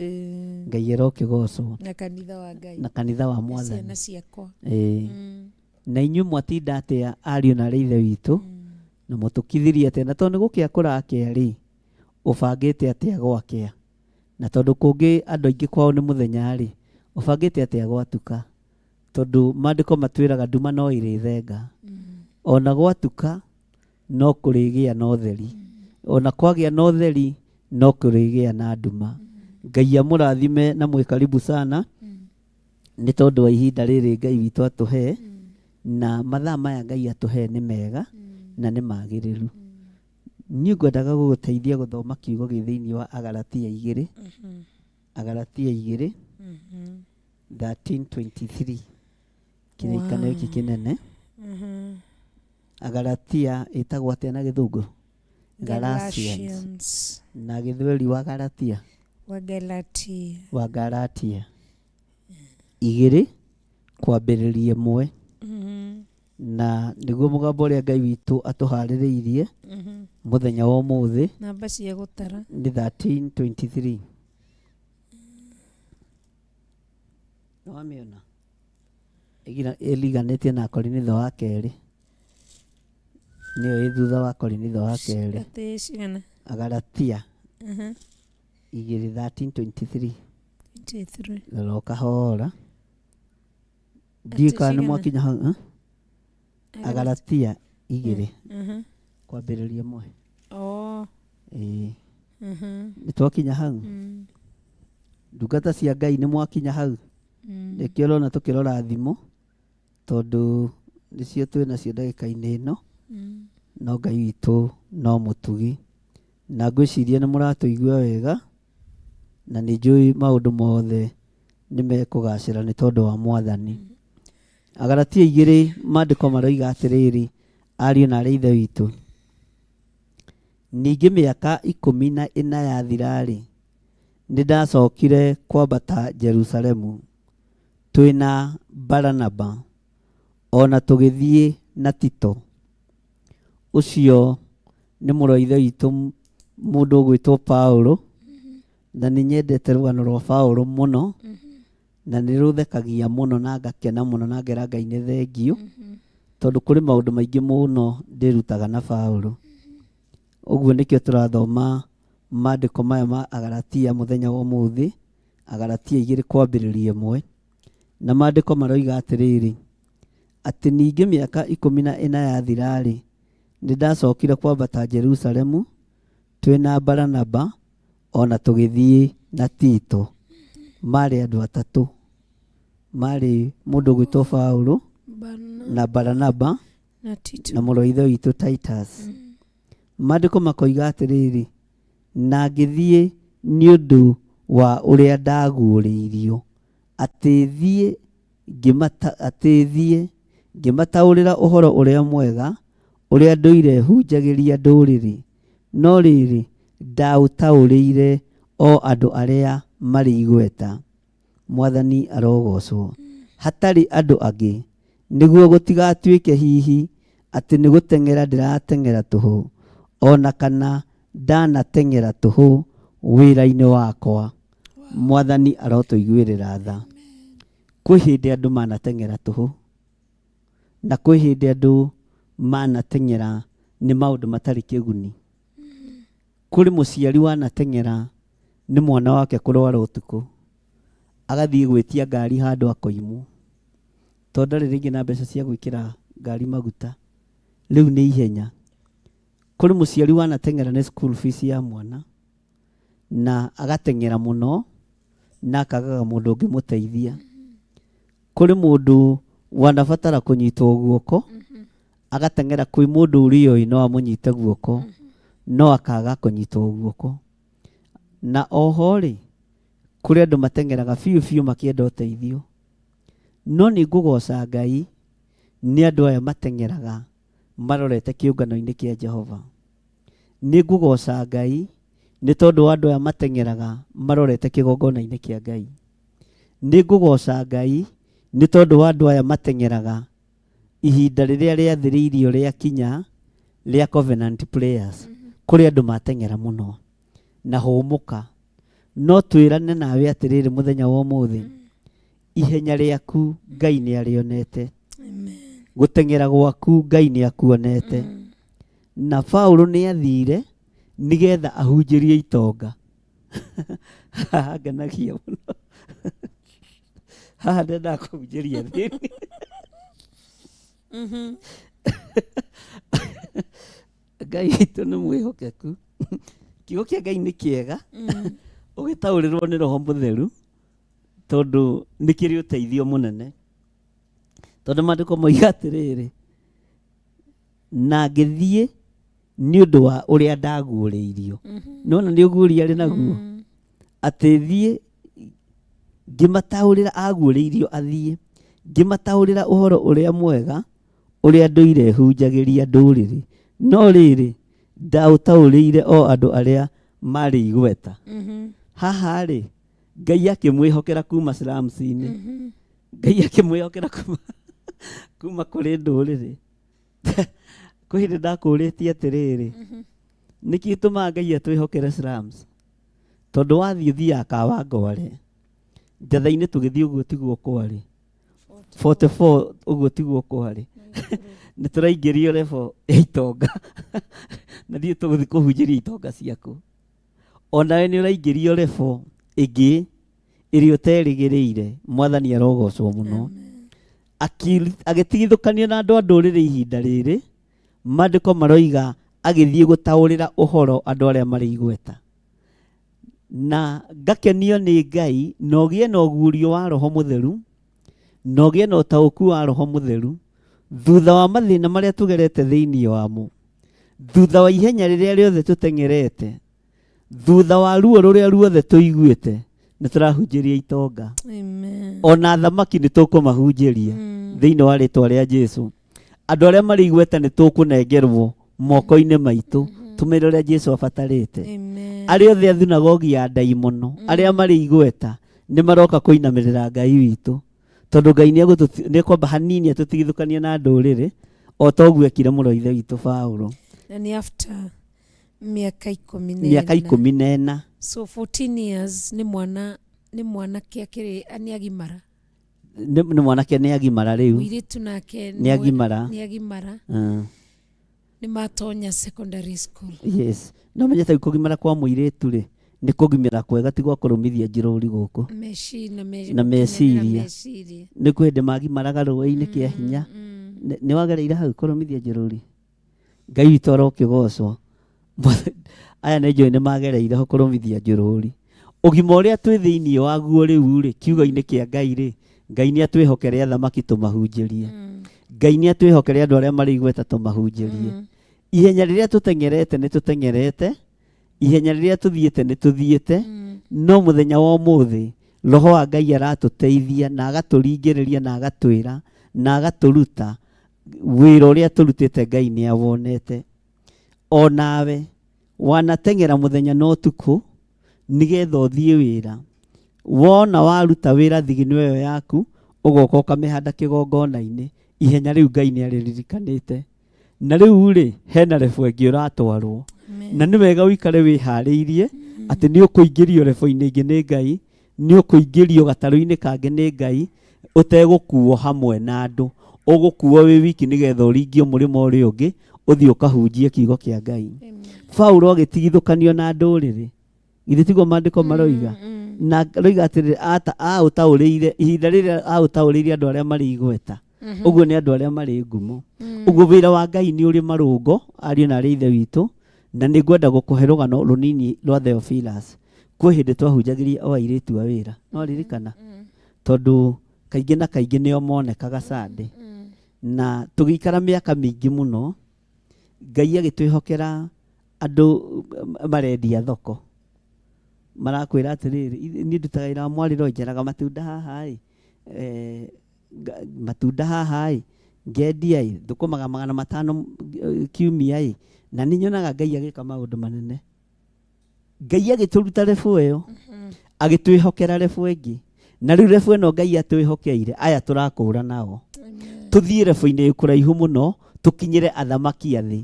Ngai erokĩgocwo Na kanitha wa Ngai. na kanitha wa Ciana Mwathani. ciakwa. Ĩĩ, na inyuĩ mwatinda atĩa ariũ na arĩa ithe witũ na mũtũkithirie atĩa, na tondũ nĩ gũkĩa kũrakĩa rĩ, ũbangĩte atĩa gwakĩa, na tondũ kũngĩ andũ aingĩ kwao nĩ mũthenya rĩ, ũbangĩte atĩa gwatuka, tondũ maandĩko matwĩraga nduma no ĩrĩthenga. Ona gwatuka no kũrĩgĩa na ũtheri, ona kwagĩa na ũtheri no kũrĩgĩa na nduma. Ngai amũrathime na mwĩ karibu sana nĩ tondũ wa ihinda rĩrĩ Ngai witũ atũhe, na mathaa maya Ngai atũhe nĩ mega na nĩ magĩrĩru. Niĩ ngwendaga gũgũteithia gũthoma kiugo gĩ thĩinĩ wa Agalatia 2, Agalatia 2 13:23 kĩrĩkanĩro gĩkĩ kĩnene. Agalatia ĩtagwo atĩa na gĩthũngũ? Galatians. Na gĩthweri wa Galatia? Wa Galatia 2 kwambĩrĩria 1. Na nĩguo mũgambo ũrĩa Ngai witũ atũharĩrĩirie mũthenya wa ũmũthĩ namba cia gũtara nĩ 13:23. Nĩwamĩona ĩriganĩtie na Korinitho wa kerĩ, nĩyo ĩ thutha wa Korinitho wa kerĩ. Agalatia 2:13-23. Rora ũkahora ndiĩka nĩ mwakinya hau. Agalatia 2 kwambĩrĩria 1. Nĩ twakinya hau. Ndungata cia Ngai nĩ mwakinya hau. Nĩkĩo ũrona tũkĩrora thimũ tondũ nĩcio twĩ nacio ndagĩka-inĩ ĩno. No Ngai witũ no mũtugi, na ngwĩciria nĩ mũratũigua wega, na nĩ njũĩ maũndũ mothe nĩ mekũgacĩra nĩ tondũ wa Mwathani. Agalatia 2 maandĩko maroiga atĩrĩrĩ, ariũ na arĩa ithe witũ, ningĩ mĩaka 14 yathira-rĩ, nĩ ndacokire kwambata Jerusalemu twĩna Baranaba, ona tũgĩthiĩ na Tito. Ũcio nĩ mũrũ wa ithe witũ mũndũ ũgwĩtwo Paulo, na nĩ nyendete rũgano rwa Paulo mũno, na nĩ rũthekagia mũno na ngakena mũno na ngera Ngai nĩ thengio, tondũ kũrĩ maũndũ maingĩ mũno ndĩrutaga na Paulo. Ũguo nĩkĩo tũrathoma maandĩko maya ma Agalatia mũthenya wa ũmũthĩ, Agalatia 2 kwambĩrĩria 1. Na maandĩko maroiga atĩrĩrĩ, atĩ ningĩ mĩaka 14 yathira-rĩ, nĩ ndacokire kwambata Jerusalemu twĩna Baranaba, ona tũgĩthiĩ na Tito. Marĩ andũ atatũ, marĩ mũndũ ũgwĩtwo Paulo na Baranaba na mũrũ wa ithe witũ Titus. Maandĩko makoiga atĩrĩrĩ, na ngĩthiĩ nĩ ũndũ wa ũrĩa ndaguũrĩirio, atĩ thiĩ ngĩmataũrĩra ũhoro ũrĩa mwega ũrĩa ndũire hunjagĩria ndũrĩrĩ, no rĩrĩ ndaũtaũrĩire o andũ arĩa marĩ igweta. Mwathani arogocwo. Hatarĩ andũ angĩ, nĩguo gũtigatuĩke hihi atĩ nĩ gũteng'era ndĩrateng'era tũhũ, ona kana ndanateng'era tũhũ wĩra-inĩ wakwa. Mwathani arotũiguĩrĩra tha. Kwĩ hĩndĩ andũ manateng'era tũhũ na kwĩ hĩndĩ andũ manateng'era nĩ maũndũ matarĩ kĩguni. Kũrĩ mũciari wanateng'era nĩ mwana wake kũrwara ũtukũ, agathiĩ gwĩtia ngari handũ akoimwo, tondũ ndarĩ rĩngĩ na mbeca cia gwĩkĩra ngari maguta. Rĩu nĩ ihenya. Kũrĩ mũciari wanateng'era nĩ school fees ya mwana na agateng'era mũno na akagaga mũndũ ũngĩmũteithia. Kũrĩ mũndũ wanabatara kũnyitwo guoko, agateng'era kwĩ mũndũ ũrĩa oĩ no amũnyite guoko, no akaga kũnyitwo guoko. Na oho rĩ, kũrĩ andũ mateng'eraga biũ biũ makĩenda ũteithio. No nĩ ngũgoca Ngai nĩ andũ aya mateng'eraga marorete kĩũngano-inĩ kĩa Jehova. Nĩ ngũgoca Ngai nĩ tondũ wa andũ aya mateng'eraga marorete kĩgongona-inĩ kĩa Ngai. Nĩ ngũgoca Ngai nĩ tondũ wa andũ aya mateng'eraga ihinda rĩrĩa rĩathĩrĩirio rĩa kinya rĩa covenant prayers. Kũrĩ andũ mateng'era mũno na hũmũka. No twĩrane nawe atĩrĩrĩ mũthenya wa ũmũthĩ, ihenya rĩaku Ngai nĩ arĩonete. Gũteng'era gwaku Ngai nĩ akuonete. Na Paulo nĩ athire nĩgetha ahunjĩrie itonga. Ngenagia mũno. Haha ndenda kũhunjĩria thĩinĩ. Ngai witũ nĩ mwĩhokeku. Kiugo kĩa Ngai nĩ kĩega ũgĩtaũrĩrwo nĩ Roho Mũtheru, tondũ nĩ kĩrĩ ũteithio mũnene. Tondũ maandĩko moiga atĩrĩrĩ, na ngĩthiĩ nĩ ũndũ wa ũrĩa ndaguũrĩirio. Nĩwona nĩ ũguũria arĩ naguo, atĩ thiĩ ngĩmataũrĩra aguũrĩirio athiĩ, ngĩmataũrĩra ũhoro ũrĩa mwega ũrĩa ndũire hunjagĩria ndũrĩrĩ. No rĩrĩ ndaũtaũrĩire o andũ arĩa marĩ igweta. Haha rĩ, Ngai akĩmwĩhokera kuma slums-inĩ. Ngai akĩmwĩhokera kuma kũrĩ ndũrĩrĩ. Kwĩ hĩndĩ ndakũrĩtie atĩrĩrĩ, nĩkĩ gĩtũmaga Ngai atwĩhokere slums? Tondũ wathiĩ ũthiaga Kawangware, njatha-inĩ tũgĩthiĩ ũguo tiguo kwarĩ. 44 ũguo tiguo kwarĩ. Nĩ tũraingĩrio level ya itonga. Na thiĩ tũgũthiĩ kũhunjĩria itonga ciaku. Onawe nĩ ũraingĩrio level ĩngĩ ĩrĩa ũterĩgĩrĩire. Mwathani arogocwo mũno. Agĩtigithũkanio na andũ a ndũrĩrĩ ihinda rĩrĩ, maandĩko maroiga agĩthiĩ gũtaũrĩra ũhoro andũ arĩa marĩ igweta. Na ngakenio nĩ Ngai na ũgĩe na ũguũrio wa Roho Mũtheru, na ũgĩe na ũtaũku wa Roho Mũtheru, thutha wa mathĩna marĩa tũgerete thĩinĩ wamo, thutha wa ihenya rĩrĩa rĩothe tũteng'erete, thutha wa ruo rũrĩa ruothe tũiguĩte, nĩ tũrahunjĩria itonga. Ona thamaki nĩ tũkũmahunjĩria thĩinĩ wa rĩtwa rĩa Jesũ. Andũ arĩa marĩ igweta nĩ tũkũnengerwo moko-inĩ maitũ, tũmĩrĩre ũrĩa Jesũ abatarĩte. Arĩa othe a thunagogi ya ndaimono, arĩa marĩ igweta, nĩ maroka kũinamĩrĩra Ngai witũ, tondũ Ngai nĩ ekwamba hanini atũtigithũkanie na ndũrĩrĩ, o ta ũguo ekire mũrũ wa ithe witũ Paulo. Na nĩ after mĩaka 14. So 14 years nĩ mwanake akĩrĩ nĩ agimara. Nĩ mwanake nĩ agimara rĩu. Mũirĩtu nake nĩ agimara. Nĩ matonya secondary school. Yes. No menyete kũgimara kwa mũirĩtu rĩ, nĩ kũgimara kwega ti gwa kũrũmithia njĩrũri gũkũ. Na meciria. Nĩ kwĩ hĩndĩ magimaraga rũĩ-inĩ kĩa hinya. Nĩ wagereire hau kũrũmithia njĩrũri? Ngai witũ arokĩgocwo. Aya nĩ njũĩ nĩ magereire ho kũrũmithia njĩrũri. Ũgima ũrĩa twĩ thĩinĩ waguo rĩu rĩ, kiugo-inĩ kĩa Ngai rĩ, Ngai nĩ atwĩhokere athamaki tũmahunjĩrie. Ngai nĩ atwĩhokere andũ arĩa marĩ igweta tũmahunjĩrie. Ihenya rĩrĩa tũteng'erete nĩ tũteng'erete, ihenya rĩrĩa tũthiĩte nĩ tũthiĩte, no mũthenya wa ũmũthĩ Roho wa Ngai aratũteithia na agatũringĩrĩria na agatwĩra na agatũruta wĩra ũrĩa tũrutĩte Ngai nĩ awonete. O nawe wanateng'era mũthenya na ũtukũ nĩgetha ũthiĩ wĩra. Wona waruta wĩra thigino ĩyo yaku, ũgoka ũkamĩhanda kĩgongona-inĩ. Ihenya rĩu Ngai nĩ arĩririkanĩte. na rĩu rĩ hena rebu ĩngĩ ũratwarwo na nĩ wega ũikare wĩharĩirie atĩ nĩ ũkũingĩrio rebu-inĩ ĩngĩ nĩ Ngai, nĩ ũkũingĩrio gatarũ-inĩ kangĩ nĩ Ngai, ũtegũkuo hamwe na andũ, ũgũkuo wĩ wiki nĩgetha ũringio mũrĩmo ũrĩa ũngĩ ũthiĩ ũkahunjie kiugo kĩa Ngai. Paulo agĩtigithũkanio na ndũrĩrĩ, githĩ tiguo maandĩko maroiga? Na roiga atĩrĩrĩ aũtaũrĩire ihinda rĩrĩa aũtaũrĩire andũ arĩa marĩ igweta, ũguo nĩ andũ arĩa marĩ ngumo. Ũguo wĩra wa Ngai nĩ ũrĩ marũngo, ariũ na arĩ ithe witũ, na nĩ ngwenda gũkũhe rũgano rũnini rwa Theophilus. Kwĩ hĩndĩ twahunjagĩria o airĩtu a wĩra, no ririkana? Tondũ kaingĩ na kaingĩ nĩo monekaga Sunday, na tũgĩikara mĩaka mĩingĩ mũno, Ngai agĩtwĩhokera andũ marendia thoko. Marakwĩra atĩrĩrĩ, niĩ ndutaga wĩra wa mwarĩro, njaraga matunda haha matunda haha ngendia thũkũmaga 500 kiumia na nĩ nyonaga Ngai agĩka maũndũ manene. Ngai agĩtũruta rebu ĩyo, agĩtwĩhokera rebu ĩngĩ, na rĩu rebu ĩno Ngai atwĩhokeire aya tũrakũra nao, tũthiĩ rebu-inĩ kũraihu mũno, tũkinyĩre athamaki a thĩ,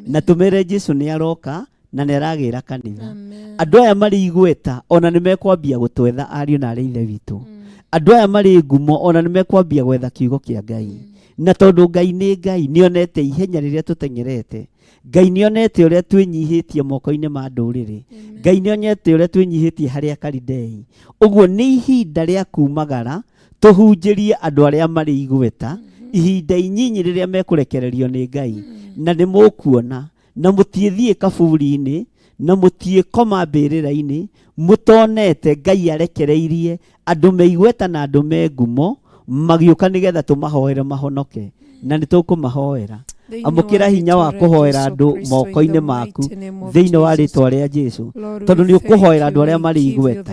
na tũmere Jesũ nĩ aroka na nĩ aragĩra kanitha. Andũ aya marĩ igweta ona nĩ mekwambia gũtwetha ariũ na arĩ ithe witũ. Andũ aya marĩ ngumo ona nĩ mekwambia gwetha kiugo kĩa Ngai, na tondũ Ngai nĩ Ngai, nĩonete ihenya rĩrĩa tũtengerete. Ngai nĩonete ũrĩa twĩnyihĩtie moko-inĩ ma ndũrĩrĩ. Ngai nĩonete ũrĩa twĩnyihĩtie harĩ Akalidei. Ũguo nĩ ihinda rĩa kumagara tũhunjĩrie andũ arĩa marĩ igweta, ihinda inyinyi rĩrĩa mekũrekererio nĩ Ngai, na nĩ mũkuona na mũtiĩthiĩ kaburi-inĩ na mũtiĩkoma mbĩrĩra-inĩ, mũtonete Ngai arekereirie andũ me igweta na andũ me ngumo magĩũka nĩgetha tũmahoere mahonoke, na nĩ tũkũmahoera. Amũkĩra hinya wa kũhoera andũ moko-inĩ maku thĩinĩ wa rĩtwa rĩa Jesũ, tondũ nĩ ũkũhoera andũ arĩa marĩ igweta.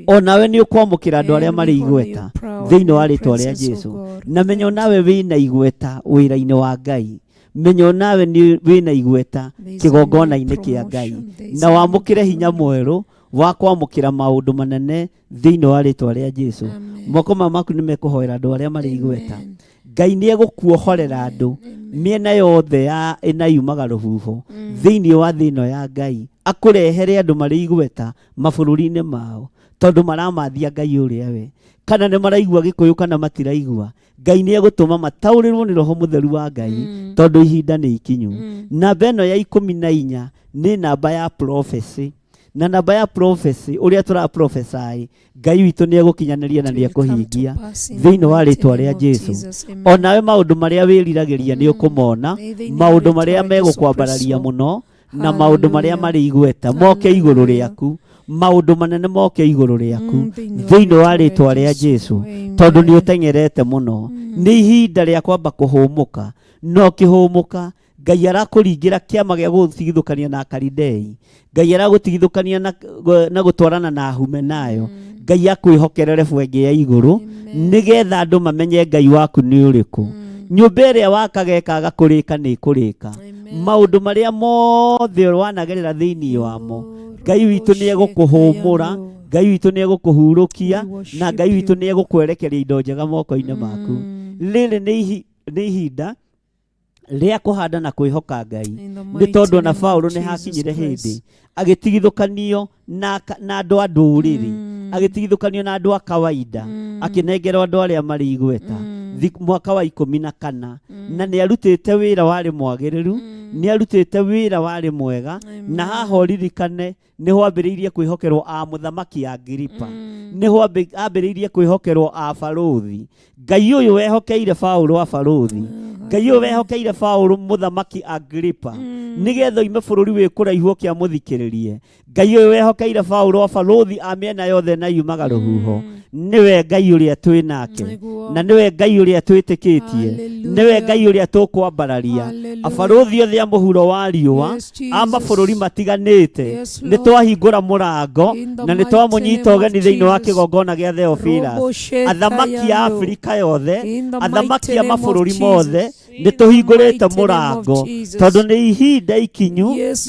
Onawe nĩ ũkwamũkĩra andũ arĩa marĩ igweta thĩinĩ wa rĩtwa rĩa Jesũ. Na menya nawe wĩna igweta wĩra-inĩ wa Ngai, menya nawe wĩna igweta kĩgongona-inĩ kĩa Ngai, na wamũkĩre hinya mwerũ wa kwamũkĩra maũndũ manene thĩinĩ wa rĩtwa rĩa Jesũ. Moko maku nĩ mekũhoera andũ arĩa marĩ igweta. Ngai nĩ egũkuohorera andũ mĩena yothe ĩna yumaga rũhuho thĩinĩ wa thĩ ĩno ya Ngai, akũrehere andũ marĩ igweta mabũrũri-inĩ mao, tondũ maramathia Ngai ũrĩa we. Kana nĩ maraigua Gĩkũyũ kana matiraigua, Ngai nĩ egũtũma mataũrĩrwo nĩ Roho Mũtheru wa Ngai, tondũ ihinda nĩ ikinyu. Namba ĩno ya 14 nĩ namba ya prophecy, na namba ya prophecy ũrĩa tũra prophesy Ngai witũ nĩ egũkinyanĩria na nĩ ekũhingia thĩinĩ wa rĩtwa rĩa Jesũ. Onawe maũndũ marĩa wĩriragĩria nĩ ũkũmona, maũndũ marĩa megũkwambararia mũno, na maũndũ marĩa marĩ igweta moke igũrũ rĩaku, maũndũ manene moke igũrũ rĩaku thĩinĩ wa rĩtwa rĩa Jesũ, tondũ nĩ ũtengerete mũno. Nĩ ihinda rĩa kwamba kũhũmũka, no kĩhũmũka Ngai arakũringĩra kĩama gĩa gũtigithũkania na Akalidei, Ngai aragũtigithũkania na gũtwarana na Humenayo. Ngai akwĩhokere rebu ĩngĩ ya igũrũ nĩgetha andũ mamenye Ngai waku nĩ ũrĩkũ. Nyũmba ĩrĩa wakaga ĩkaga kũrĩka nĩ kũrĩka. Maũndũ marĩa mothe wanagerera thĩinĩ wamo, Ngai witũ nĩ egũkũhũmũra, Ngai witũ nĩ egũkũhurũkia, na Ngai witũ nĩ egũkwerekeria indo njega moko-inĩ maku. Rĩrĩ nĩ ihinda rĩa kũhanda na kwĩhoka Ngai, nĩ tondũ na Paulo nĩ hakinyire hĩndĩ agĩtigithũkanio na andũ a ndũrĩrĩ, agĩtigithũkanio na andũ a kawaida, akĩnengerwo andũ arĩa marĩ igweta mwaka wa 14, na nĩ arutĩte wĩra warĩ mwagĩrĩru, nĩ arutĩte wĩra warĩ mwega. Na haha ũririkane nĩho ambĩrĩirie kwĩhokerwo a mũthamaki Agiripa, nĩho ambĩrĩirie kwĩhokerwo a barũthi. Ngai ũyũ wehokeire Paulo a barũthi, Ngai ũyũ wehokeire Paulo mũthamaki Agiripa, nĩgetha ime bũrũri wĩ kũraihu ũkĩamũthikĩrĩrie. Ngai ũyũ wehokeire Paulo a barũthi a mĩena yothe na yumaga rũhuho. Nĩwe Ngai ũrĩa twĩ nake, na nĩwe Ngai ũrĩa twĩtĩkĩtie, nĩwe Ngai ũrĩa tũkwambararia. Abarũthi othe a mũhuro wa riũa a mabũrũri matiganĩte nĩ twahingũra mũrango na nĩ twamũnyita ũgeni thĩinĩ wa kĩgongona gĩa Theophilus. Athamaki a Afrika yothe, athamaki a mabũrũri mothe, nĩ tũhingũrĩte mũrango tondũ nĩ ihinda ikinyu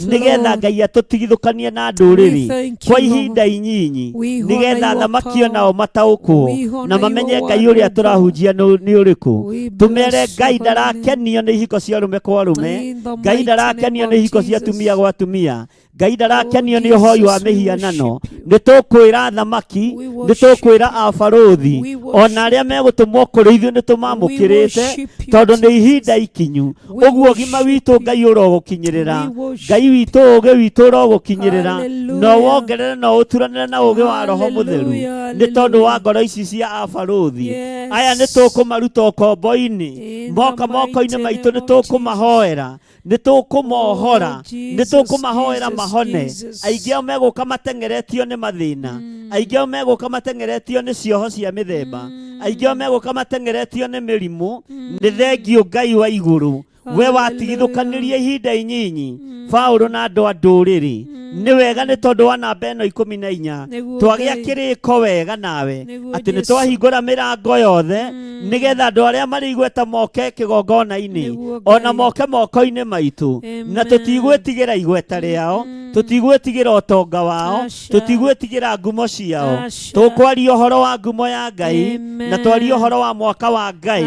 nĩgetha Ngai atũtigithũkanie na ndũrĩrĩ kwa ihinda inyinyi nĩgetha thamaki onao mataũkwo na mamenye Ngai ũrĩa tũrahunjia nĩ ũrĩkũ. Tũmere Ngai ndarakenio nĩ ihiko cia arũme kwa arũme, Ngai ndarakenio nĩ ihiko cia atumia gwa atumia, Ngai ndarakenio nĩ ũhoi wa mĩhianano. Nĩ tũkwĩra thamaki, nĩ tũkwĩra abarũthi ona arĩa megũtũmwo kũrĩ ithuĩ nĩ tũmamũkĩrĩte tondũ nĩ ihinda ikinyu. Ũguo ũgima witũ Ngai ũrogũkinyĩrĩra, Ngai witũ ũgĩ witũ ũrogũkinyĩrĩra, no wongerere no ũturanĩre na ũgĩ wa Roho Mũtheru nĩ tondũ wa ngoro ici cia abarũthi aya. Nĩ tũkũmaruta ũkombo-inĩ moka moko-inĩ maitũ, nĩ tũkũmahoera, nĩ tũkũmohora, nĩ tũkũmahoera mahone. Aingĩ ao megũka mateng'eretio nĩ mathĩna, aingĩ ao megũka mateng'eretio nĩ cioho cia mĩthemba, aingĩ ao megũka mateng'eretio nĩ mĩrimũ. Nĩ thengiũ Ngai wa igũrũ, we watigithũkanirie ihinda inyinyi Paulo na andũ a ndũrĩrĩ. Nĩ wega nĩ tondũ wa namba ĩno 14 twagĩa kĩrĩko wega nawe atĩ nĩ twahingũra mĩrango yothe nĩgetha andũ arĩa marĩ igweta moke kĩgongona-inĩ ona moke moko-inĩ maitũ, na tũtigwĩtigĩra igweta rĩao, tũtigwĩtigĩra ũtonga wao, tũtigwĩtigĩra ngumo ciao. Tũkwaria ũhoro wa ngumo ya Ngai na twaria ũhoro wa mwaka wa Ngai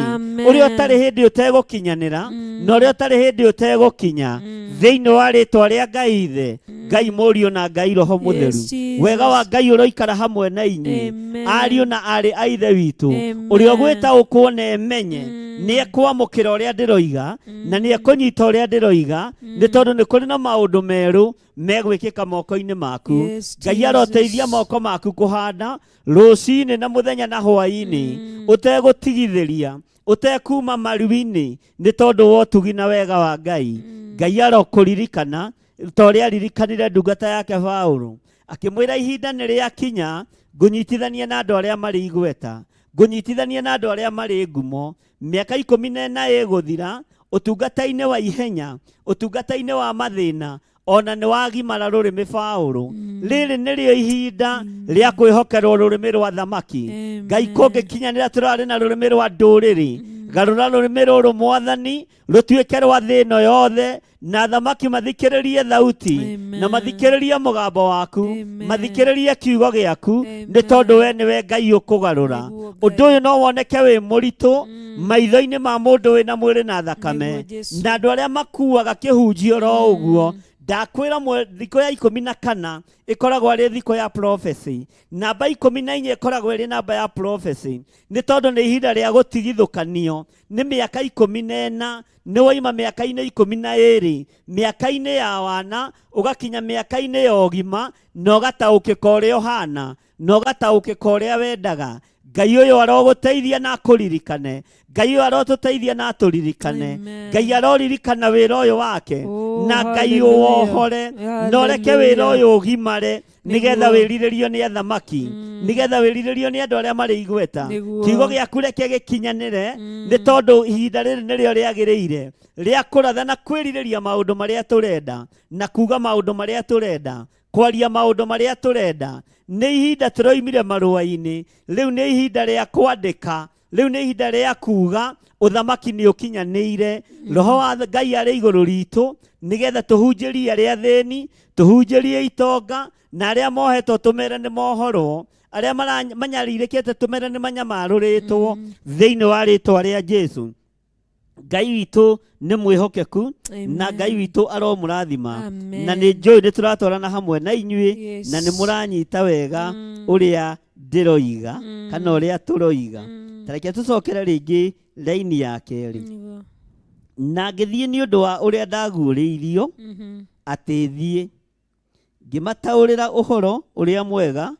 ũrĩa ũtarĩ hĩndĩ ũtegũkinyanĩra na ũrĩa ũtarĩ hĩndĩ ũtegũkinya thĩinĩ wa rĩtwa rĩa Ngai Ithe, Ngai Mũriũ na Ngai Roho Mũtheru. Wega wa Ngai ũroikara hamwe na inyuĩ ariũ na arĩ a Ithe witũ. Ũrĩa ũgwĩtaũkwo na emenye nĩ ekwamũkĩra ũrĩa ndĩroiga na nĩ ekũnyita ũrĩa ndĩroiga, nĩ tondũ nĩ kũrĩ na maũndũ merũ megwĩkĩka moko-inĩ maku. Ngai aroteithia moko maku kũhanda rũcinĩ na mũthenya na hwaĩ-inĩ ũtegũtigithĩria, ũtekuma maru-inĩ nĩ tondũ wa ũtugi na wega wa Ngai. Ngai arokũririkana ta ũrĩa aririkanire ndungata yake Paulo akĩmwĩra ihinda nĩ rĩakinya ngũnyitithanie na andũ arĩa marĩ igweta, ngũnyitithanie na andũ arĩa marĩ ngumo. Mĩaka 14 ĩgũthira ũtungata-inĩ wa ihenya, ũtungata-inĩ wa mathĩna ona nĩ wagimara rũrĩmĩ Paulo. Rĩrĩ nĩrĩo ihinda rĩa kwĩhokerwo rũrĩmĩ rwa thamaki. Ngai kũngĩkinyanĩra tũrarĩ na rũrĩmĩ rwa ndũrĩrĩ, garũra rũrĩmĩ rũrũ Mwathani rũtuĩke rwa thĩ ĩno yothe, na thamaki mathikĩrĩrie thauti na mathikĩrĩrie mũgambo waku, mathikĩrĩrie kiugo gĩaku, nĩ tondũ we nĩwe Ngai ũkũgarũra. Ũndũ ũyũ no woneke wĩ mũritũ maitho-inĩ ma mũndũ wĩna mwĩrĩ na thakame na andũ arĩa makuaga kĩhunjio ro ũguo. Ndakwĩra thikũ ya 14 ĩkoragwo arĩ thikũ ya prophecy, namba 14 ĩkoragwo ĩrĩ namba ya prophecy, nĩ tondũ nĩ ihinda rĩa gũtigithũkanio. Nĩ mĩaka 14, nĩ woima mĩaka-inĩ 12, mĩaka-inĩ ya wana ũgakinya mĩaka-inĩ ya ũgima na ũgataũkĩka ũrĩa ũhana na ũgataũkĩka ũrĩa wendaga. Ngai ũyũ arogũteithia na kũririkane, Ngai ũyũ arotũteithia na tũririkane, Ngai aroririkana wĩra ũyũ wake na Ngai ũwohore na ũreke wĩra ũyũ ũgimare nĩgetha wĩrirĩrio nĩ athamaki, nĩgetha wĩrirĩrio nĩ andũ arĩa marĩ igweta. Kiugo gĩaku reke gĩkinyanĩre nĩ tondũ ihinda rĩrĩ nĩrĩo rĩagĩrĩire rĩa kũratha na kwĩrirĩria maũndũ marĩa tũrenda na kuga maũndũ marĩa tũrenda, kwaria maũndũ marĩa tũrenda. Nĩ ihinda tũroimire marũa-inĩ, rĩu nĩ ihinda rĩa kwandĩka, rĩu nĩ ihinda rĩa kuga ũthamaki nĩ ũkinyanĩire. Roho wa Ngai arĩ igũrũ ritũ nĩgetha tũhunjĩrie arĩa athĩni, tũhunjĩrie itonga, na arĩa mohetwo tũmere nĩ mohorwo, arĩa manyarirĩkĩte tũmere nĩ manyamarũrĩtwo thĩinĩ wa rĩtwa rĩa Jesũ. Ngai witũ nĩ mwĩhokeku na Ngai witũ aromũrathima, na nĩ njũĩ nĩ tũratwarana hamwe na inyuĩ na nĩ mũranyita wega ũrĩa ndĩroiga kana ũrĩa tũroiga. Tareke tũcokere rĩngĩ raini ya kerĩ. Na ngĩthiĩ nĩ ũndũ wa ũrĩa ndaguũrĩirio atĩ thiĩ ngĩmataũrĩra ũhoro ũrĩa mwega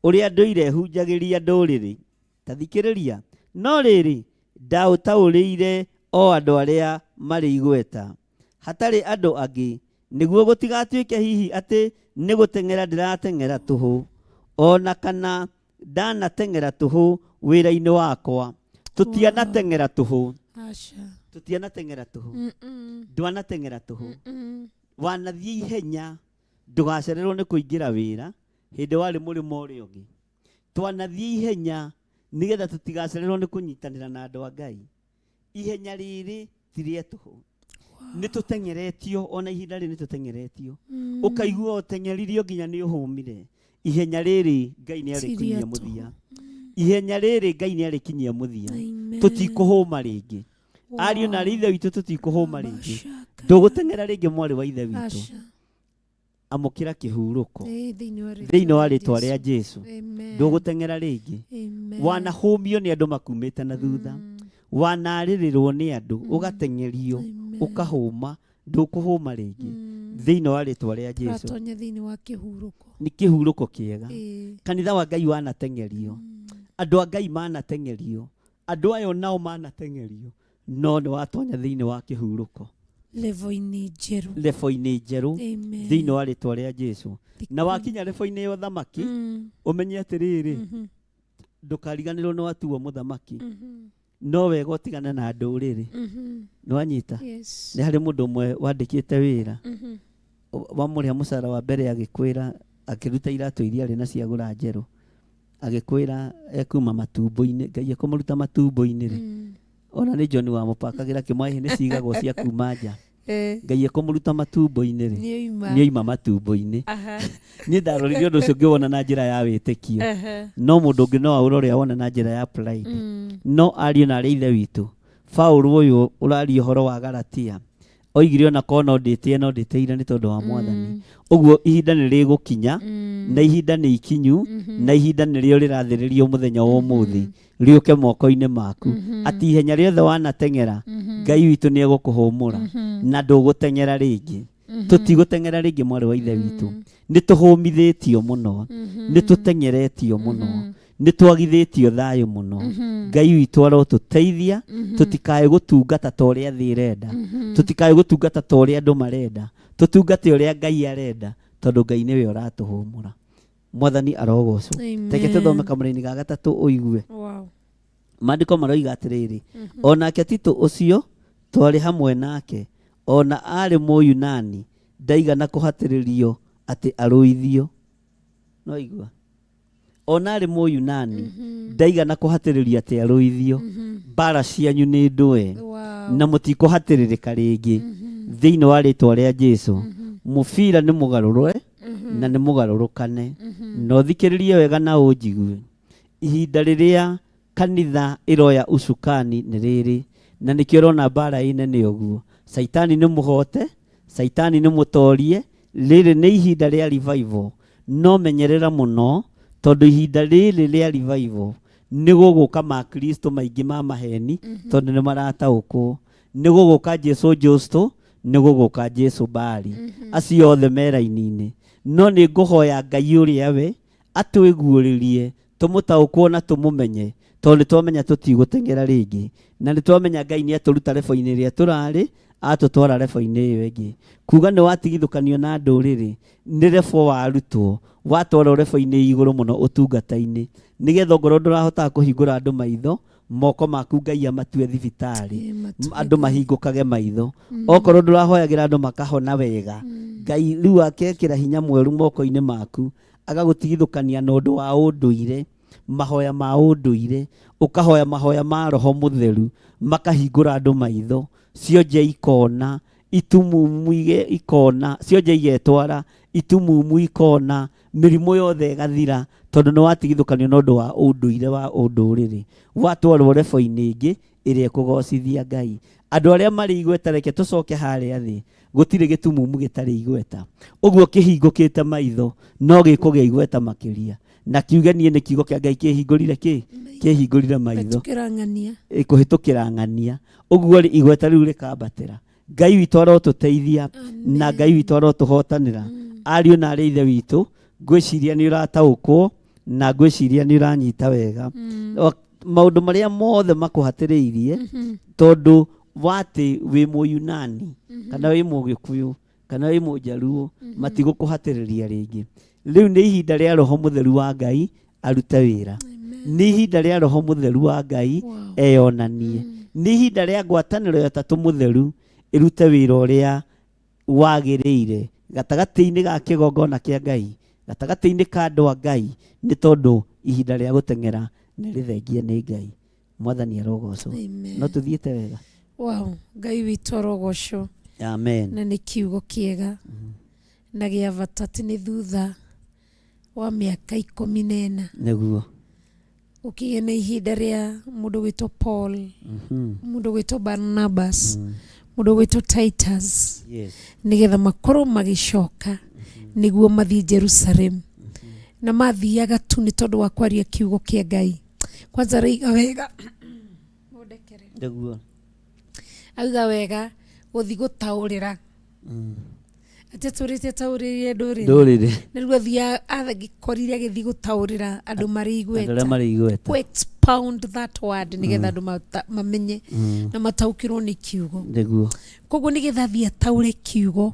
ũrĩa ndũire hunjagĩria ndũrĩrĩ. Ta thikĩrĩria, no rĩrĩ ndaũtaũrĩire o andũ arĩa marĩ igweta, hatarĩ andũ angĩ, nĩguo gũtigatuĩke hihi atĩ nĩ gũteng'era ndĩrateng'era tũhũ, ona kana ndanateng'era tũhũ wĩra-inĩ wakwa. Tũtianateng'era tũhũ, tũtianateng'era tũhũ, ndwanateng'era tũhũ. Wanathiĩ ihenya ndũgacererwo nĩ kũingĩra wĩra hĩndĩ warĩ mũrĩmo ũrĩa ũngĩ. Twanathiĩ ihenya nĩgetha tũtigacererwo nĩ kũnyitanĩra na andũ a Ngai. Ihenya rĩrĩ tirĩa tũhũ nĩ tũtengeretio ona ihinda rĩrĩ nĩ tũtengeretio ũkaigua ũtengeririo nginya nĩ ũhũmire ihenya rĩrĩ Ngai nĩ arĩkinyia mũthia ihenya rĩrĩ Ngai nĩ arĩkinyia mũthia tũtikũhũma rĩngĩ ariũ na ithe witũ tũtikũhũma rĩngĩ ndũgũtengera rĩngĩ mwarĩ wa ithe witũ amũkĩra kĩhurũko thĩinĩ wa rĩtwa rĩa Jesu ndũgũtengera rĩngĩ wanahũmio nĩ andũ makumĩte na thutha wanarĩrĩrwo nĩ andũ ũgatengerio ũkahũma ndũkũhũma rĩngĩ thĩinĩ wa rĩtwa rĩa Jesu nĩ kĩhurũko kĩega kanitha wa Ngai wanatengerio andũ a Ngai manatengerio andũ ayo nao manatengerio no nĩ watonya thĩinĩ wa kĩhurũko levo-inĩ njerũ thĩinĩ wa rĩtwa rĩa Jesu na wakinya levo-inĩ ya ũthamaki ũmenye atĩrĩrĩ ndũkariganĩrwo nĩ watuo mũthamaki no wega ũtigane na ndũrĩrĩ nĩ wanyita nĩ harĩ mũndũ ũmwe wandĩkĩte wĩra wamũrĩha mũcara wa mbere agĩkwĩra akĩruta iratũ iria arĩ na ciagũra njerũ agĩkwĩra ekuma matumbo-inĩ Ngai ekũmũruta matumbo-inĩ rĩ ona nĩ John wa mũpakagĩra kĩmwaĩ nĩ cigagwo cia kuma nja Ngai ekũmũruta matumbo-inĩ rĩ nĩ oima matumbo-inĩ niĩ ndarorire ũndũ ũcio ngĩwona na njĩra ya wĩtĩkio no mũndũ ũngĩ no aũrore wona na njĩra ya pride no ariũ na arĩ ithe witũ Paũlũ ũyũ ũraria ũhoro wa Galatia oigire ona korwo no ndĩtĩire nĩ tondũ wa Mwathani ũguo ihinda nĩ rĩgũkinya na ihinda nĩ ikinyu na ihinda nĩrĩo rĩrathĩrĩrio mũthenya wa ũmũthĩ rĩũke moko-inĩ maku atĩ ihenya rĩothe wanateng'era Ngai witũ nĩ egũkũhũmũra na ndũgũteng'era rĩngĩ tũtigũteng'era rĩngĩ mwarĩ wa ithe witũ nĩ tũhũmithĩtio mũno nĩ tũteng'eretio mũno nĩ twagithĩtio thayũ mũno Ngai witũ arotũteithia tũtikae gũtungata ta ũrĩa thĩ ĩrenda tũtikae gũtungata ta ũrĩa andũ marenda tũtungate ũrĩa Ngai arenda tondũ Ngai nĩwe ũratũhũmũra Mwathani arogocwo teke tũthome kamũra-inĩ ga gatatũ ũigue maandĩko maroiga atĩrĩrĩ onake Tito ũcio twarĩ hamwe nake ona arĩ Mũyunani ndaigana kũhatĩrĩrio atĩ arũithio no igua ona arĩ Mũyunani ndaigana kũhatĩrĩrio atĩ arũithio mbara cianyu nĩ ndũe na mũtikũhatĩrĩrĩka rĩngĩ thĩinĩ wa rĩtwa rĩa Jesu mũbira nĩ mũgarũrũe na nĩ mũgarũrũkane no thikĩrĩrie wega na ũnjigue ihinda rĩrĩa kanitha ĩroya ucukani nĩ rĩrĩ na nĩkĩo ũrona mbara nene ũguo Saitani nĩ mũhote Saitani nĩ mũtorie rĩrĩ nĩ ihinda rĩa revival no menyerera mũno tondũ ihinda rĩrĩ rĩa revival nĩ gũgũka makristo maingĩ ma maheni tondũ nĩ marataũkwo nĩ gũgũka Jesu Justo nĩ gũgũka Jesu Bari acio othe mera-inĩ no nĩ ngũhoya Ngai ũrĩa we atwĩguũrĩrie tũmũtaũkwo na tũmũmenye tondũ twamenya tũtigũteng'era rĩngĩ na nĩ twamenya Ngai nĩ atũruta rebo-inĩ ĩrĩa tũrarĩ atũtwara rebo-inĩ ĩyo ĩngĩ kuga nĩ watigithũkanio na ndũrĩrĩ nĩ rebo warutwo watwarwo rebo-inĩ igũrũ mũno ũtungata-inĩ nĩgetha ngoro ndũrahotaga kũhingũra andũ maitho moko maku Ngai amatue thibitarĩ andũ mahingũkage maitho okorwo ndũrahoyagĩra andũ makahona wega Ngai rĩu akekĩra hinya mwerũ moko-inĩ maku agagũtigithũkania na ũndũ wa ũndũire mahoya ma ũndũire ũkahoya mahoya ma Roho Mũtheru makahingũra andũ maitho cionje ikona itumumu ikona cionje igetwara itumumu ikona mĩrimũ yothe ĩgathira tondũ nĩ watigithũkanio na ũndũ wa ũndũire wa ũndũrĩrĩ watwarwo rebo-inĩ ĩngĩ ĩrĩa ĩkũgocithia Ngai andũ arĩa marĩ igweta reke tũcoke harĩa thĩ gũtirĩ gĩtumumu gĩtarĩ igweta ũguo kĩhingũkĩte maitho no gĩkũgĩa igweta makĩria na kiuge niĩ nĩ kiugo kĩa Ngai kĩhingũrire maitho kũhĩtũkĩra ng'ania ũguo igweta rĩu rĩkambatĩra Ngai witũ arotũteithia na Ngai witũ arotũhotanĩra ariũ na arĩ ithe witũ ngwĩciria nĩ ũrataũkwo na ngwĩciria nĩ ũranyita wega maũndũ marĩa mothe makũhatĩrĩirie tondũ watĩ wĩ Mũyunani kana wĩ Mũgĩkũyũ kana wĩ Mũjaluo matigũkũhatĩrĩria rĩngĩ rĩu nĩ ihinda rĩa Roho Mũtheru wa Ngai arute wĩra nĩ ihinda rĩa Roho Mũtheru wa Ngai eyonanie nĩ ihinda rĩa ngwatanĩro ya Ũtatũ Mũtheru ĩrute wĩra ũrĩa wagĩrĩire gatagatĩ-inĩ ga kĩgongona kĩa Ngai gatagatĩ-inĩ ka andũ a Ngai nĩ tondũ ihinda rĩa gũteng'era nĩ rĩthengie nĩ Ngai Mwathani arogocwo no tũthiĩte wega wow Ngai witũ arogocwo Amen. na nĩ kiugo kĩega na gĩa bata atĩ nĩ thutha wa mĩaka 14 Nĩguo. ũkĩgĩa na ihinda rĩa mũndũ gwĩtwo Paul, mũndũ gwĩtwo Barnabas, mũndũ gwĩtwo Titus, Yes. nĩgetha makorwo magĩcoka nĩguo mathiĩ Jerusalem na mathiaga tu nĩ tondũ wa kwaria kiugo kĩa Ngai. Kwanza raiga wega Nĩguo. auga wega gũthi gũtaũrĩra atĩ tũrĩte taũrĩrie Ndũrĩrĩ. na rĩu agĩkorire agĩthi gũtaũrĩra andũ marĩ Andũ arĩa igweta marĩ igweta. expound that word nĩgetha andũ mamenye na mataũkĩrwo nĩ kiugo. Nĩguo. Koguo nĩgetha athiĩ ataũre kiugo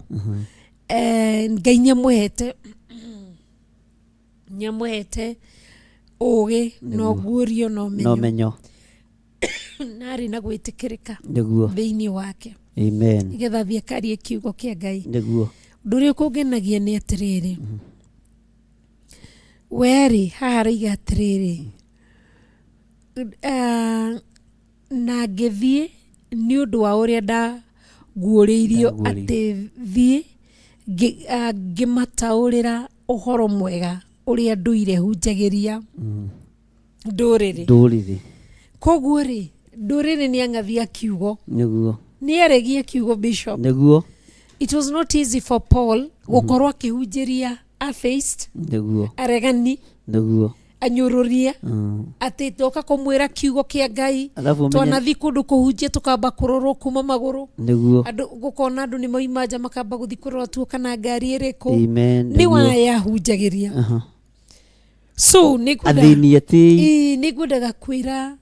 Ngai nĩamũhete ũgĩ na ũguũrio na No ũmenyo menyo. na arĩ na gwĩtĩkĩrĩka Nĩguo. thĩinĩ wake Amen. nĩgetha athiĩ akarie kiugo kĩa Ngai. Nĩguo. Ũndũ ũrĩa ũkũngenagia nĩ atĩrĩrĩ, we-rĩ haha arauga atĩrĩrĩ, na ngĩthiĩ nĩ ũndũ wa ũrĩa ndaguũrĩirio atĩ thiĩ ngĩmataũrĩra ũhoro mwega ũrĩa ndũire hunjagĩria ndũrĩrĩ. Koguo-rĩ ndũrĩrĩ nĩ ang'athia kiugo, Nĩguo. nĩ aregia kiugo Bishop. Nĩguo. It was not easy for Paul gũkorwo akĩhunjĩria atheist, Nĩguo. aregani, Nĩguo. anyũrũria atĩ ndoka kũmwĩra kiugo kĩa Ngai twanathi kũndũ kũhunjia tũkamba kũrorwo kuma magũrũ. Nĩguo. Andũ gũkona andũ nĩ moima nja makamba gũthi kũrora tuo kana ngari ĩrĩkũ. Amen. Nĩ wayahunjagĩria. So nĩngwendaga kwĩra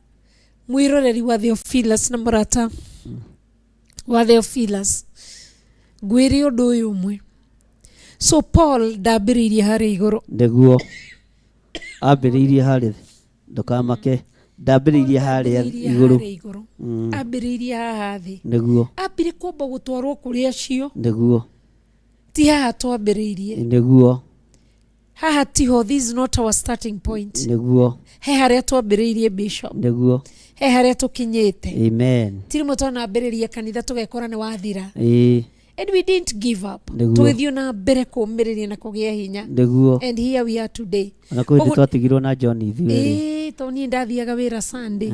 mwĩroreri wa Theophilus na mũrata wa Theophilus ngwĩre ũndũ ũyũ ũmwe. So Paul ndambĩrĩirie harĩ igũrũ. Nĩguo. Ambĩrĩirie harĩ ndũkamake. Ndambĩrĩirie harĩ igũrũ. Ambĩrĩirie haha thĩ. Nĩguo. Ambire kwamba gũtwarwo kũrĩ acio. Nĩguo. Ti haha twambĩrĩirie. Nĩguo. Haha tiho, this is not our starting point. Nĩguo. He harĩa twambĩrĩirie Bishop. Nĩguo. He harĩa tũkinyĩte. Amen. Tirimo twanambĩrĩria kanitha tũgekora nĩ wathira. And we didn't give up. Tũgĩthiĩ na mbere kũmĩrĩria na kũgĩa hinya. Nĩguo. And here we are today. Na kwĩndĩ twatigirwo na John ithuĩ. To niĩ ndathiaga wĩra Sunday.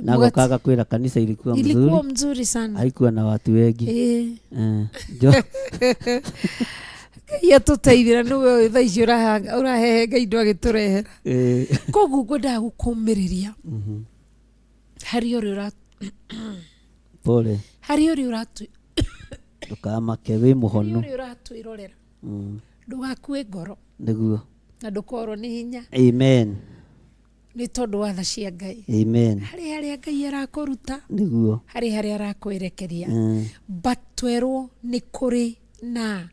Na gokaga kwĩra kanisa ilikuwa mzuri. Ilikuwa mzuri sana. Haikuwa na watu wengi. Ya tũteithĩra nĩwe thaa ici ũrahehe Ngai ndo agĩtũrehera. Koguo ngwendaga gũkũmĩrĩria harĩ ũrĩa pole harĩ ũrĩa ndũkamake wĩ mũhonu ũratwĩrorera ndũgakue ngoro nĩguo na ndũkorwo nĩ hinya. Amen. Nĩ tondũ wa tha cia Ngai. Amen. Harĩa Ngai arakũruta nĩguo harĩa arakwerekeria. But twerwo nĩ kũrĩ na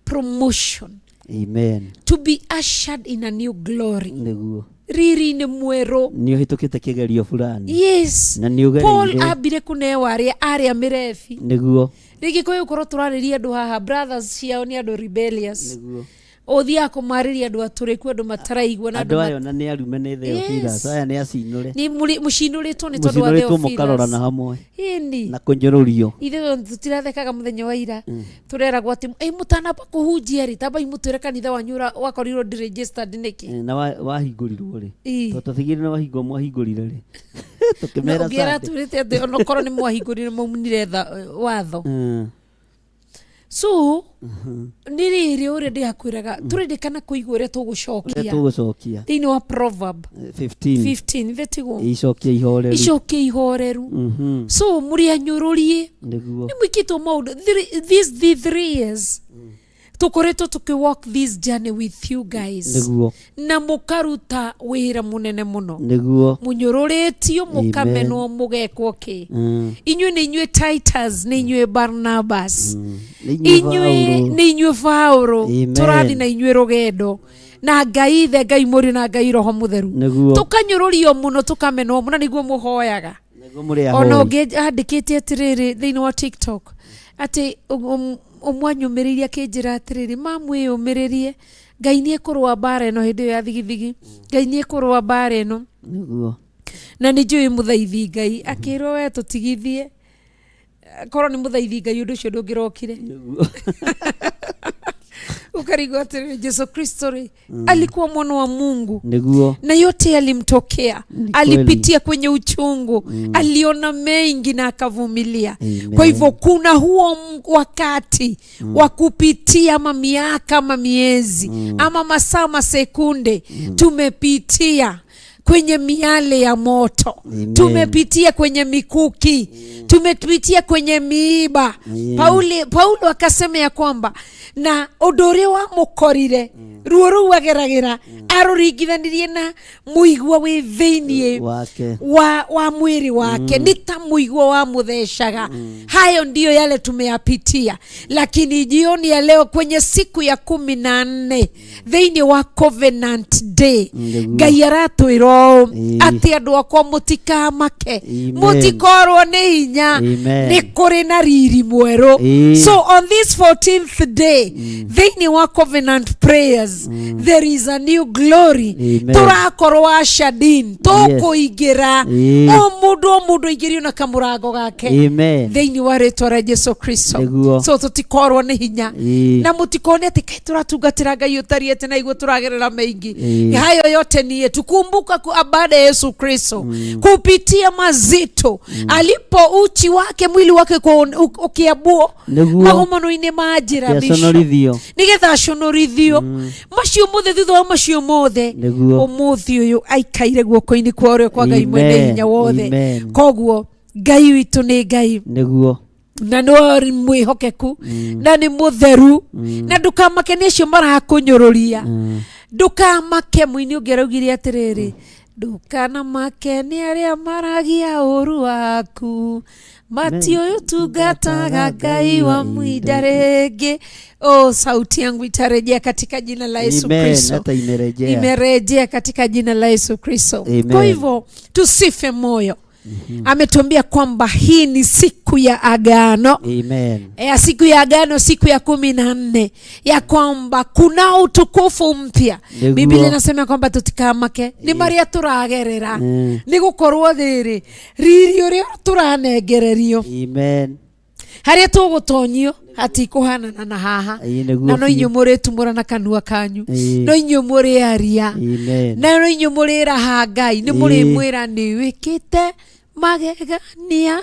promotion. Amen. To be ushered in a new glory. Nĩguo Riri nĩ mwerũ. Nĩ ũhĩtũkĩte kĩgerio fulani. Yes. Na nĩ ũgereire. Paul ambire kũnewa arĩa mĩrebi. Nĩguo. Rĩngĩ kũyũkorwo tũrarĩria andũ haha brothers ciao nĩ andũ rebellious. Nĩguo. Ũthiaga kũmarĩria andũ atũrĩku andũ mataraigua na andũ ayo na nĩ arume nĩ Theophilus aya nĩ acinũre. Nĩ mũcinũrĩtwo nĩ tondũ wa Theophilus. Mũcinũrĩtwo mũkarorana hamwe. Ĩni. Na kũnyũrũrio. Ithe tũtirathekaga mũthenya wa ira. Tũreragwo atĩ mũtanamba kũhunjia rĩ tamba imũtwĩre kanitha wanyu wakorirwo registered nĩkĩ. Na wahingũrirwo rĩ. Tũtigire na wahingwo mwahingũrire rĩ. Tũkĩmera sasa. Ngĩra turĩte atĩ onokorwo nĩ mwahingũrire maumire watho. So nĩ rĩrĩ ũrĩa ndĩrakwĩraga tũrendekana kũigua ũrĩa tũgũcokia thĩinĩ wa Proverb 15 vetiguo icokia ihoreru. So mũrĩ anyũrũrie nĩ mwĩkĩtwo maũndũ these 3 years tukoretwo tukiwalk this journey with you guys. Nĩguo. Na mukaruta wĩra munene muno. Nĩguo. Munyũrũrĩtio mukamenwo mugekwo ki. Inyuĩ nĩ inyuĩ Titus, nĩ inyuĩ Barnabas. Inyuĩ nĩ inyuĩ Paulo. Tũrathi na inyuĩ rũgendo. Na Ngai ithe Ngai mũrĩ na Ngai roho mũtheru. Tukanyũrũrio muno tukamenwo muno nĩguo muhoyaga. Ona ũngĩ andĩkĩte atĩrĩrĩ thĩinĩ wa TikTok atĩ ũmwanyũmĩrĩria kĩnjĩra atĩrĩrĩ mamwĩyũmĩrĩrie Ngai nĩ ekũrũa mbara ĩno hĩndĩ ya thigithigi. Ngai nĩ ekũrũa mbara ĩno. na nĩ njũĩ mũthaithi Ngai akĩrwo we tũtigithie korwo nĩ mũthaithi Ngai ũndũ ũcio ndũngĩrokire ukarigwa atĩrĩrĩ Yesu Kristo alikuwa mwana wa Mungu niguo na yote alimtokea, alipitia kwenye uchungu, aliona mengi na akavumilia. Kwa hivyo kuna huo wakati wa kupitia ama miaka ama miezi ama masaa masekunde tumepitia kwenye miale ya moto. Amen. Tumepitia kwenye mikuki. Tumepitia kwenye miiba. Paulo akasema ya kwamba na odore wa mukorire ruoru wageragira aroringithanirie na muigwa wi thiini wa mwili wake nita muigwa wa mutheshaga. Hayo ndio yale tumeyapitia, lakini jioni ya leo kwenye siku ya 14 thiini wa Covenant Day Ngai aratwira ati andu akwa mutikamake mutikorwo ni hinya ni kuri na riri mweru. So on this 14th day thiini wa Covenant prayers there is a new glory. Turakorwo ashadin tukuingira o mundu ingirio na kamurango gake thiini wa ritwa ria Yesu Kristo. So tutikorwo ni hinya na mutikone ati kai turatungatira Ngai utariete na igwe turagerera maingi. Hayo yote ni tukumbuka baada ya Yesu Kristo kupitia mazito alipo uchi wake mwili wake ukiabuo magomano-ini majira bisho nigetha aconорithio macio mothe thutha wa macio mothe umuthi uyu aikaire guoko-ini kwa uria kwa Ngai mwene hinya wothe. Koguo Ngai witu ni Ngai niguo na no mwihokeku na ni mutheru na ndukamake ni acio marakunyururia ndukamake muini ungeraugire atiriri ndukana make ni aria maragia uru waku mati uyu tungataga Ngai wa mwida rege. Sauti yangu itarejea katika jina la Yesu Kristo. Imerejea katika jina la Yesu Kristo. Kwa hivyo tusife moyo. Ametuambia kwamba hii ni siku ya agano. Amen. Siku ya agano, siku ya 14 ya kwamba kuna utukufu mpya. Biblia inasema kwamba tutikamake ni maria turagerera ni gukorwo thiri riri uria turanegererio. Amen. Haria tugutonyio hatikuhanana na haha na no inyu muritumura na kanua kanyu no inyu muri aria na no inyu muri raha Ngai ni muri mwira ni wikite magegania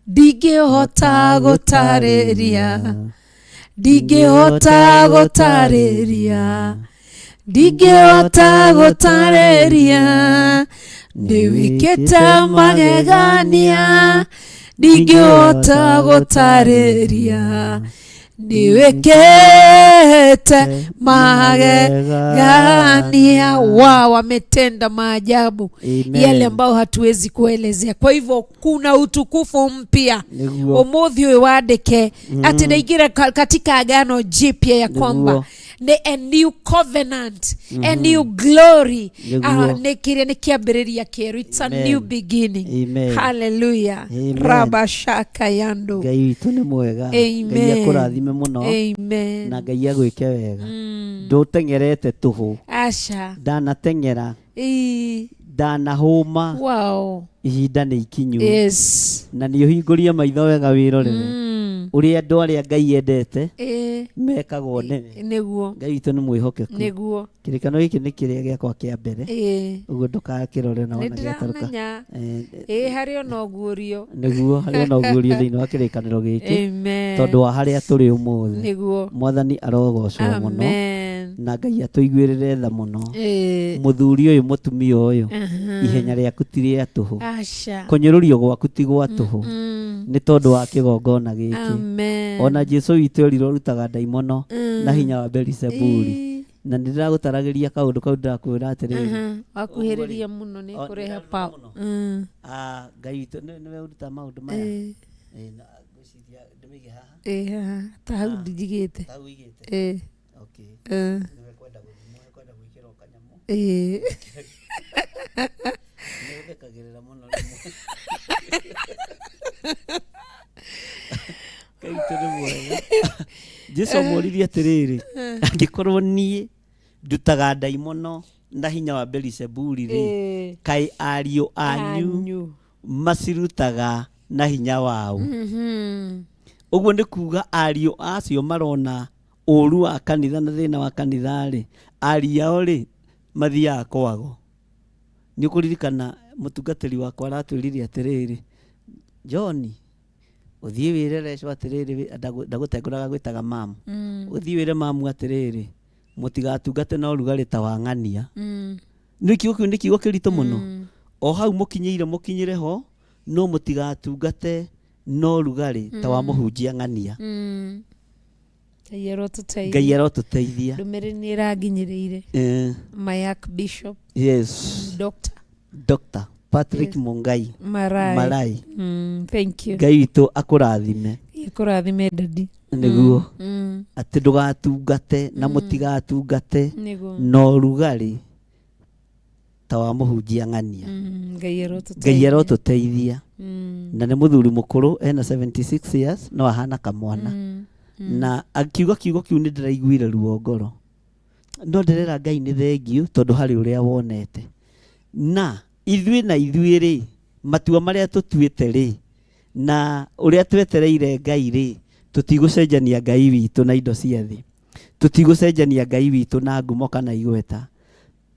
ndingihota gutariria ndingihota gutariria ndingihota gutariria ni wikite magegania ndingihota gutariria niwekete magegania. Wao wametenda maajabu yale ambao hatuwezi kuelezea. Kwa hivyo kuna utukufu mpya umuthi uyu wandike ati ndaingira katika agano jipya ya kwamba a new covenant, a new glory. It's a new beginning. Hallelujah. Rabashaka yando. Ngai tu ni mwega. Ngai akurathime muno. Amen. Na Ngai agwike wega. Ndutengerete tuhu. Asha. Ndanatengera. Ndanahuma. Wow. Ihinda ni ikinyu. Yes. Na ni uhingũrie maitho wega wirorere. Uria andu aria Ngai endete mekagwo niguo. Ngai witu ni mwihokeku niguo. Kirikano giki ni kiria giakwa kia mbere uguo ndukakirore na ona giataruka hari ona gurio niguo hari ona gurio thiini wa kirikaniro giki tondu wa haria turi umuthi niguo. Mwathani arogocwo muno na Ngai atuiguirire tha muno. Muthuri uyu mutumia uyu ihenya riaku ti ria tuhu kunyururio gwaku ti gwa tuhu ni tondu wa kigongona giki. Ona Jesu witu riro rutaga ndaimono na hinya wa Beelzebuli na ndiragutaragiria kaundu kau ndakwira atiriri akuhiriria muno ni kureha pa Ngai witu niwe uruta maundu maya na gucithia ndimige haha ta hau ndigite okay niwe kwenda gwikira kanyamu niwe kagirira muno Ngai witu ni mwega. Jesu amuririe atiriri angikorwo nie ndutaga ndaimono na hinya wa Beelzebuli ri kai ario anyu macirutaga na hinya wao. Uguo ni kuga ario acio marona uru wa kanitha na thina wa kanitha ri aria ri mathia kwago. Ni kuririkana mutungatiri wakwa aratwirire atiriri John uthie wirere cyo atiriri ndagutenguraga gwitaga mamu uthie wire mamu atiriri mutigatungate na urugari ta wa ng'ania ni kiugo kirito muno o hau mukinyire ho no mutigatungate no urugari ta wa muhunjia ng'ania Ngai arotuteithia ndumiri ni iraginyiriire my archbishop yes Dr. Patrick Mungai Marai thank you Ngai witu akurathime dadi niguo ati ndugatungate na mutigatungate no rugari ta wa muhunjia ng'ania Ngai arotuteithia na ni muthuri mukuru ena 76 years no ahana kamwana na akiuga kiugo kiu ni ndiraiguire ruo ngoro no ndirera Ngai ni thengiu tondu hari uria wonete na ithuĩ ri matua maria tutuĩte ri na uria twetereire Ngai ri tutigucenjania Ngai witu na indo cia thi tutigucenjania Ngai witu na ngumo kana igweta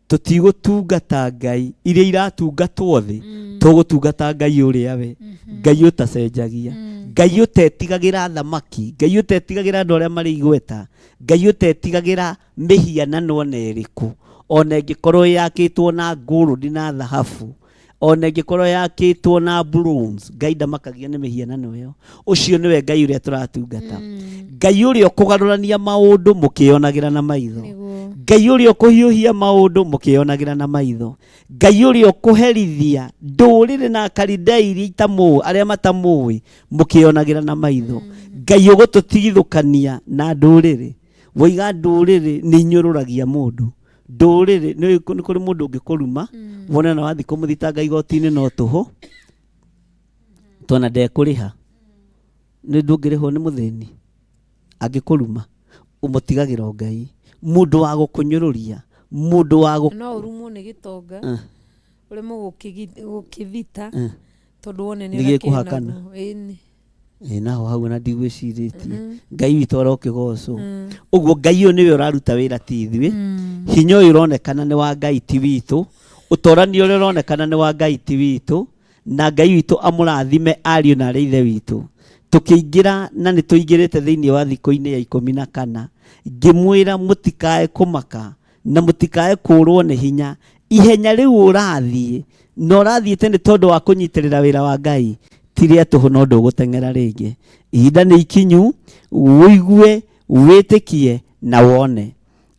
tutigutungata Ngai iria iratungatwo thi tugutungata Ngai uria we Ngai utacenjagia Ngai utetigagira thamaki Ngai utetigagira andu aria mari igweta Ngai utetigagira mihianano neriku ona ingikorwo yakitwo na gold na thahabu ona ingikorwo yakitwo na bronze Ngai ndamakagia ni mihianano iyo ucio niwe Ngai uria turatungata Ngai uria kugarurania maundu mukionagira na maitho Ngai uria kuhiuhia maundu mukionagira na maitho Ngai uria kuherithia ndurire na karindairi itamu aria matamui mukionagira na maitho Ngai ugututigithukania na ndurire woiga ndurire ni nyururagia mundu ndurire ni kuri mundu ungikuruma wona na wathi kumuthitanga igoti-ini no tuho tona ndekuriha ni ndungiriho ni muthini angikuruma umutigagira Ngai mundu wa gukunyururia mundu wa no urumu ni gitonga uri mu gukithita tondu wone ni gikuhakana naho hau na ndigwiciritie Ngai witu arokigocwo uguo Ngai niwe uraruta wira ti ithuĩ hinya uyu uronekana ni wa Ngai ti witu utorani uria uronekana ni wa Ngai ti witu na Ngai witu amurathime ariũ na ithe witu tukiingira na ni tuingirite thiini wa thikũ-inĩ ya 14 ngimwira mutikae kumaka na mutikae kurwo ni hinya ihenya riu urathie no urathiite ni tondu wa kunyitirira wira wa Ngai tiria tuhu no nduguteng'era ringi ihinda ni ikinyu uigue witikie na wone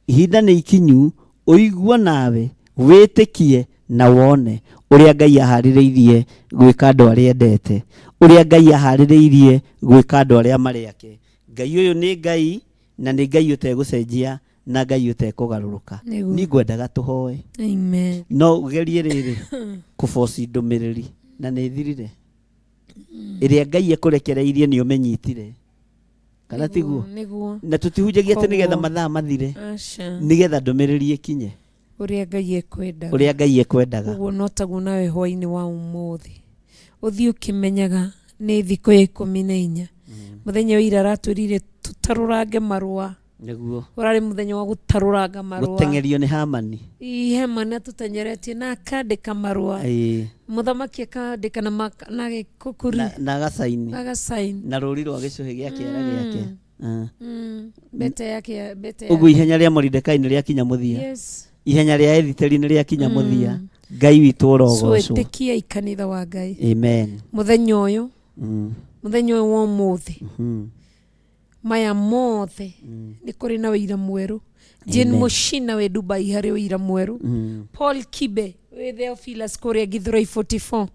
ihinda ni ikinyu uigua nawe witikie na wone uria Ngai ahaririirie gwika andu aria endete uria Ngai ahaririirie gwika andu aria mari ake Ngai uyu ni Ngai na ni Ngai utegucenjia na Ngai utekugaruruka ni ngwendaga tuhoe amen no ugerie riri kuboci ndumiriri na ni thirire iria Ngai ekurekereirie ni umenyitire kana tiguo na tutihunjagia ati nigetha mathaa mathire nigetha ndumiriri ikinye uria Ngai ekwendaga uguo no taguo nawe hwaini wa umuthi uthii ukimenyaga ni thikũ ya 14 muthenya wira aratwirire tutarurange marua niguo urari muthenya wa gutaruranga marua gutengerio ni Hamani Hamani tutenyeretie na akandika marua muthamaki akandika na gikukuri na gasaini na ruri rwa gicuhi gia kiara giake bete uguo ihenya ria Mordekai ni ria kinya muthia ihenya ria Ethiteri ni ria kinya muthia Ngai witu urogocwo so etikia ikanitha wa Ngai amen muthenya uyu wa umuthi maya mothe ni kuri na wira mweru Jane Mushina we Dubai hari wira mweru Paul Kibe we Theophilus Korea Githurai 44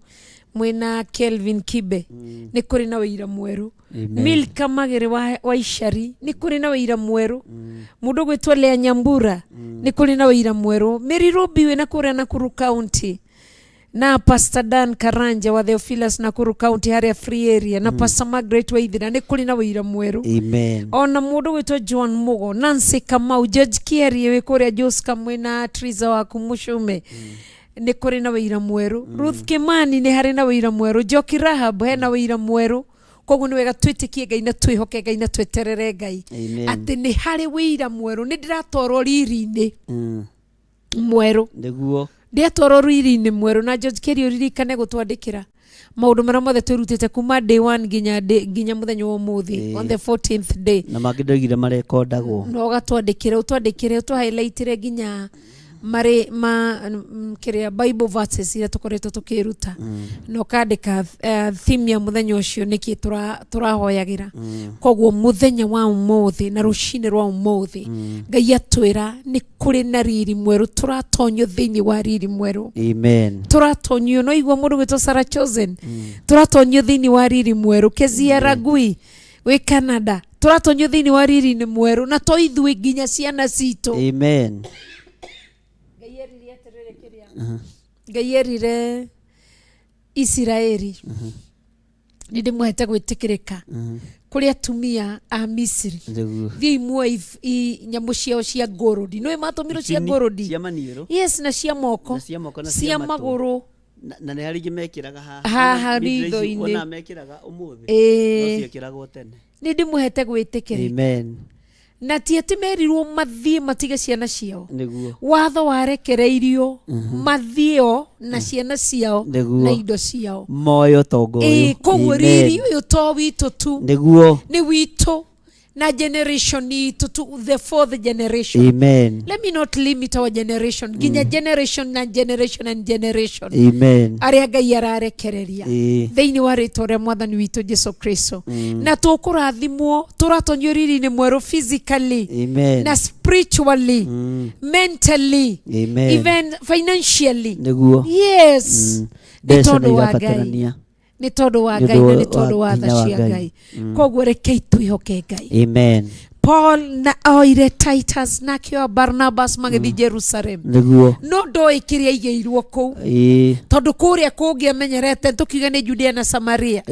mwena Kelvin Kibe ni kuri na wira mweru Milka Magere wa Ishari ni kuri na wira mweru mundu gwitwa Lea Nyambura ni kuri na wira mweru Mary Robi we na kuri na Nakuru County na Pastor Dan Karanja wa Theophilus Nakuru County haria free area na Pastor Margaret Waithira ni kuri na wira mweru. Amen. Ona mundu witwa John Mugo, Nancy Kamau, George Kieri we kuria Jose Kamwe na Triza wa Kumushume. Ni kuri na wira mweru. Ruth Kimani ni hari na wira mweru. Joki Rahab he na wira mweru. Koguo ni wega twitikie Ngai na twihoke Ngai na tweterere Ngai. Ati ni hari wira mweru ni ndiratorwo riri-ini mweru. Niguo Ndiatwarwo riri-ini mweru na George Kieri uririkane gutwandikira maundu maria mothe twirutite kuma day 1 nginya muthenya wa umuthi on the 14th day na magindogire marekondagwo no gatwandikire highlightire nginya mari kiria Bible verses ira tukoretwo tukiruta no kandika theme ya muthenya ucio niki turahoyagira koguo muthenya wa umuthi na rucine rwa umuthi Ngai atwira ni kuri na riri mweru turatonyo thiini wa riri mweru. Amen. Turatonyo no igwa mundu witwa Sarah Chosen turatonyo thiini wa riri mweru. Kezia Ragui we Canada turatonyo thiini wa riri ni mweru na to ithui nginya ciana cito. Amen. Ngai erire Israeli ni ndimwete gwitikirika kuri atumia a Misiri thii imwe nyamu ciao cia ngorodi no matumiro cia ngorodi cia maniero yes na cia moko na cia maguru na ne hari mekiraga haha ritho-ini ona mekiraga umuthi no ciekiragwo tene ni ndimwete gwitikirika. Amen. Na ti ati merirwo mathie matige ciana ciao niguo watho warekereirio mathio na ciana ciao na indo ciao moyo tongo uyu koguo riri uyu to witu tu niguo ni witu na generation itu to the fourth generation. Amen. Let me not limit our generation ginya generation and generation and generation. Amen. Aria Ngai ararekereria thiini wa ritwa ria mwathani witu Jesu Kristo na tukurathimwo turatonyo riri-ini mweru physically na spiritually mentally even financially niguo yes ni tondu wa Ngai ni tondu wa Ngai na ni tondu wa tha cia Ngai koguo rekei twihoke Ngai. Amen. Paul na oire Titus na kio Barnabas magithi Jerusalem niguo no ndoi kiria igeirwo ku tondu kuria kungi amenyerete tukiuga ni Judea na Samaria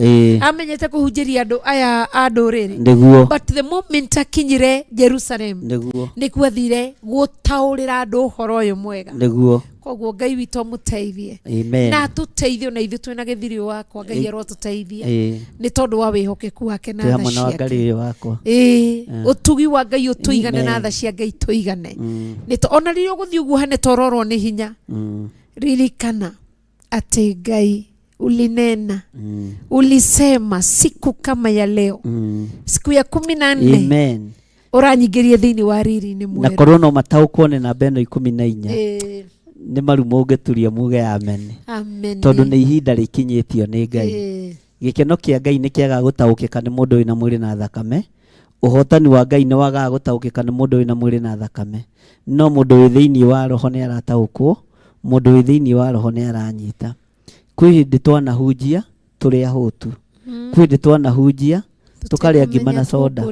amenyete kuhunjiria andu aya anduriri niguo but the moment akinyire Jerusalem niguo nikuathire gutaurira andu uhoro uyu mwega niguo koguo Ngai witu muteithie na tuteithio na ithu twina githirio wakwa Ngai aro tuteithie ni tondu wa wihokeku wake na tha ciake wakwa utugi wa Ngai utuigane na tha cia Ngai tuigane ni to ona ririo guthii uguo hane tororwo ni hinya ririkana ati Ngai ulinena ulisema siku kama ya leo siku ya 14 Amen uranyingirie thiini wa riri-ini mweru na korwo no mataukwo ni namba ino 14 ni marumo ngeturia muge amen tondu ni ihinda rikinyitio ni Ngai gikeno kia Ngai ni kiaga gutaukika ni mundu wina mwiri na thakame uhotani wa Ngai ni waga gutaukika ni mundu wina mwiri na thakame no mundu wi thiini wa roho ni arataukwo mundu wi thiini wa roho ni aranyita kwi hindi twanahunjia turi ahutu kwi hindi twanahunjia tukaria ngima na soda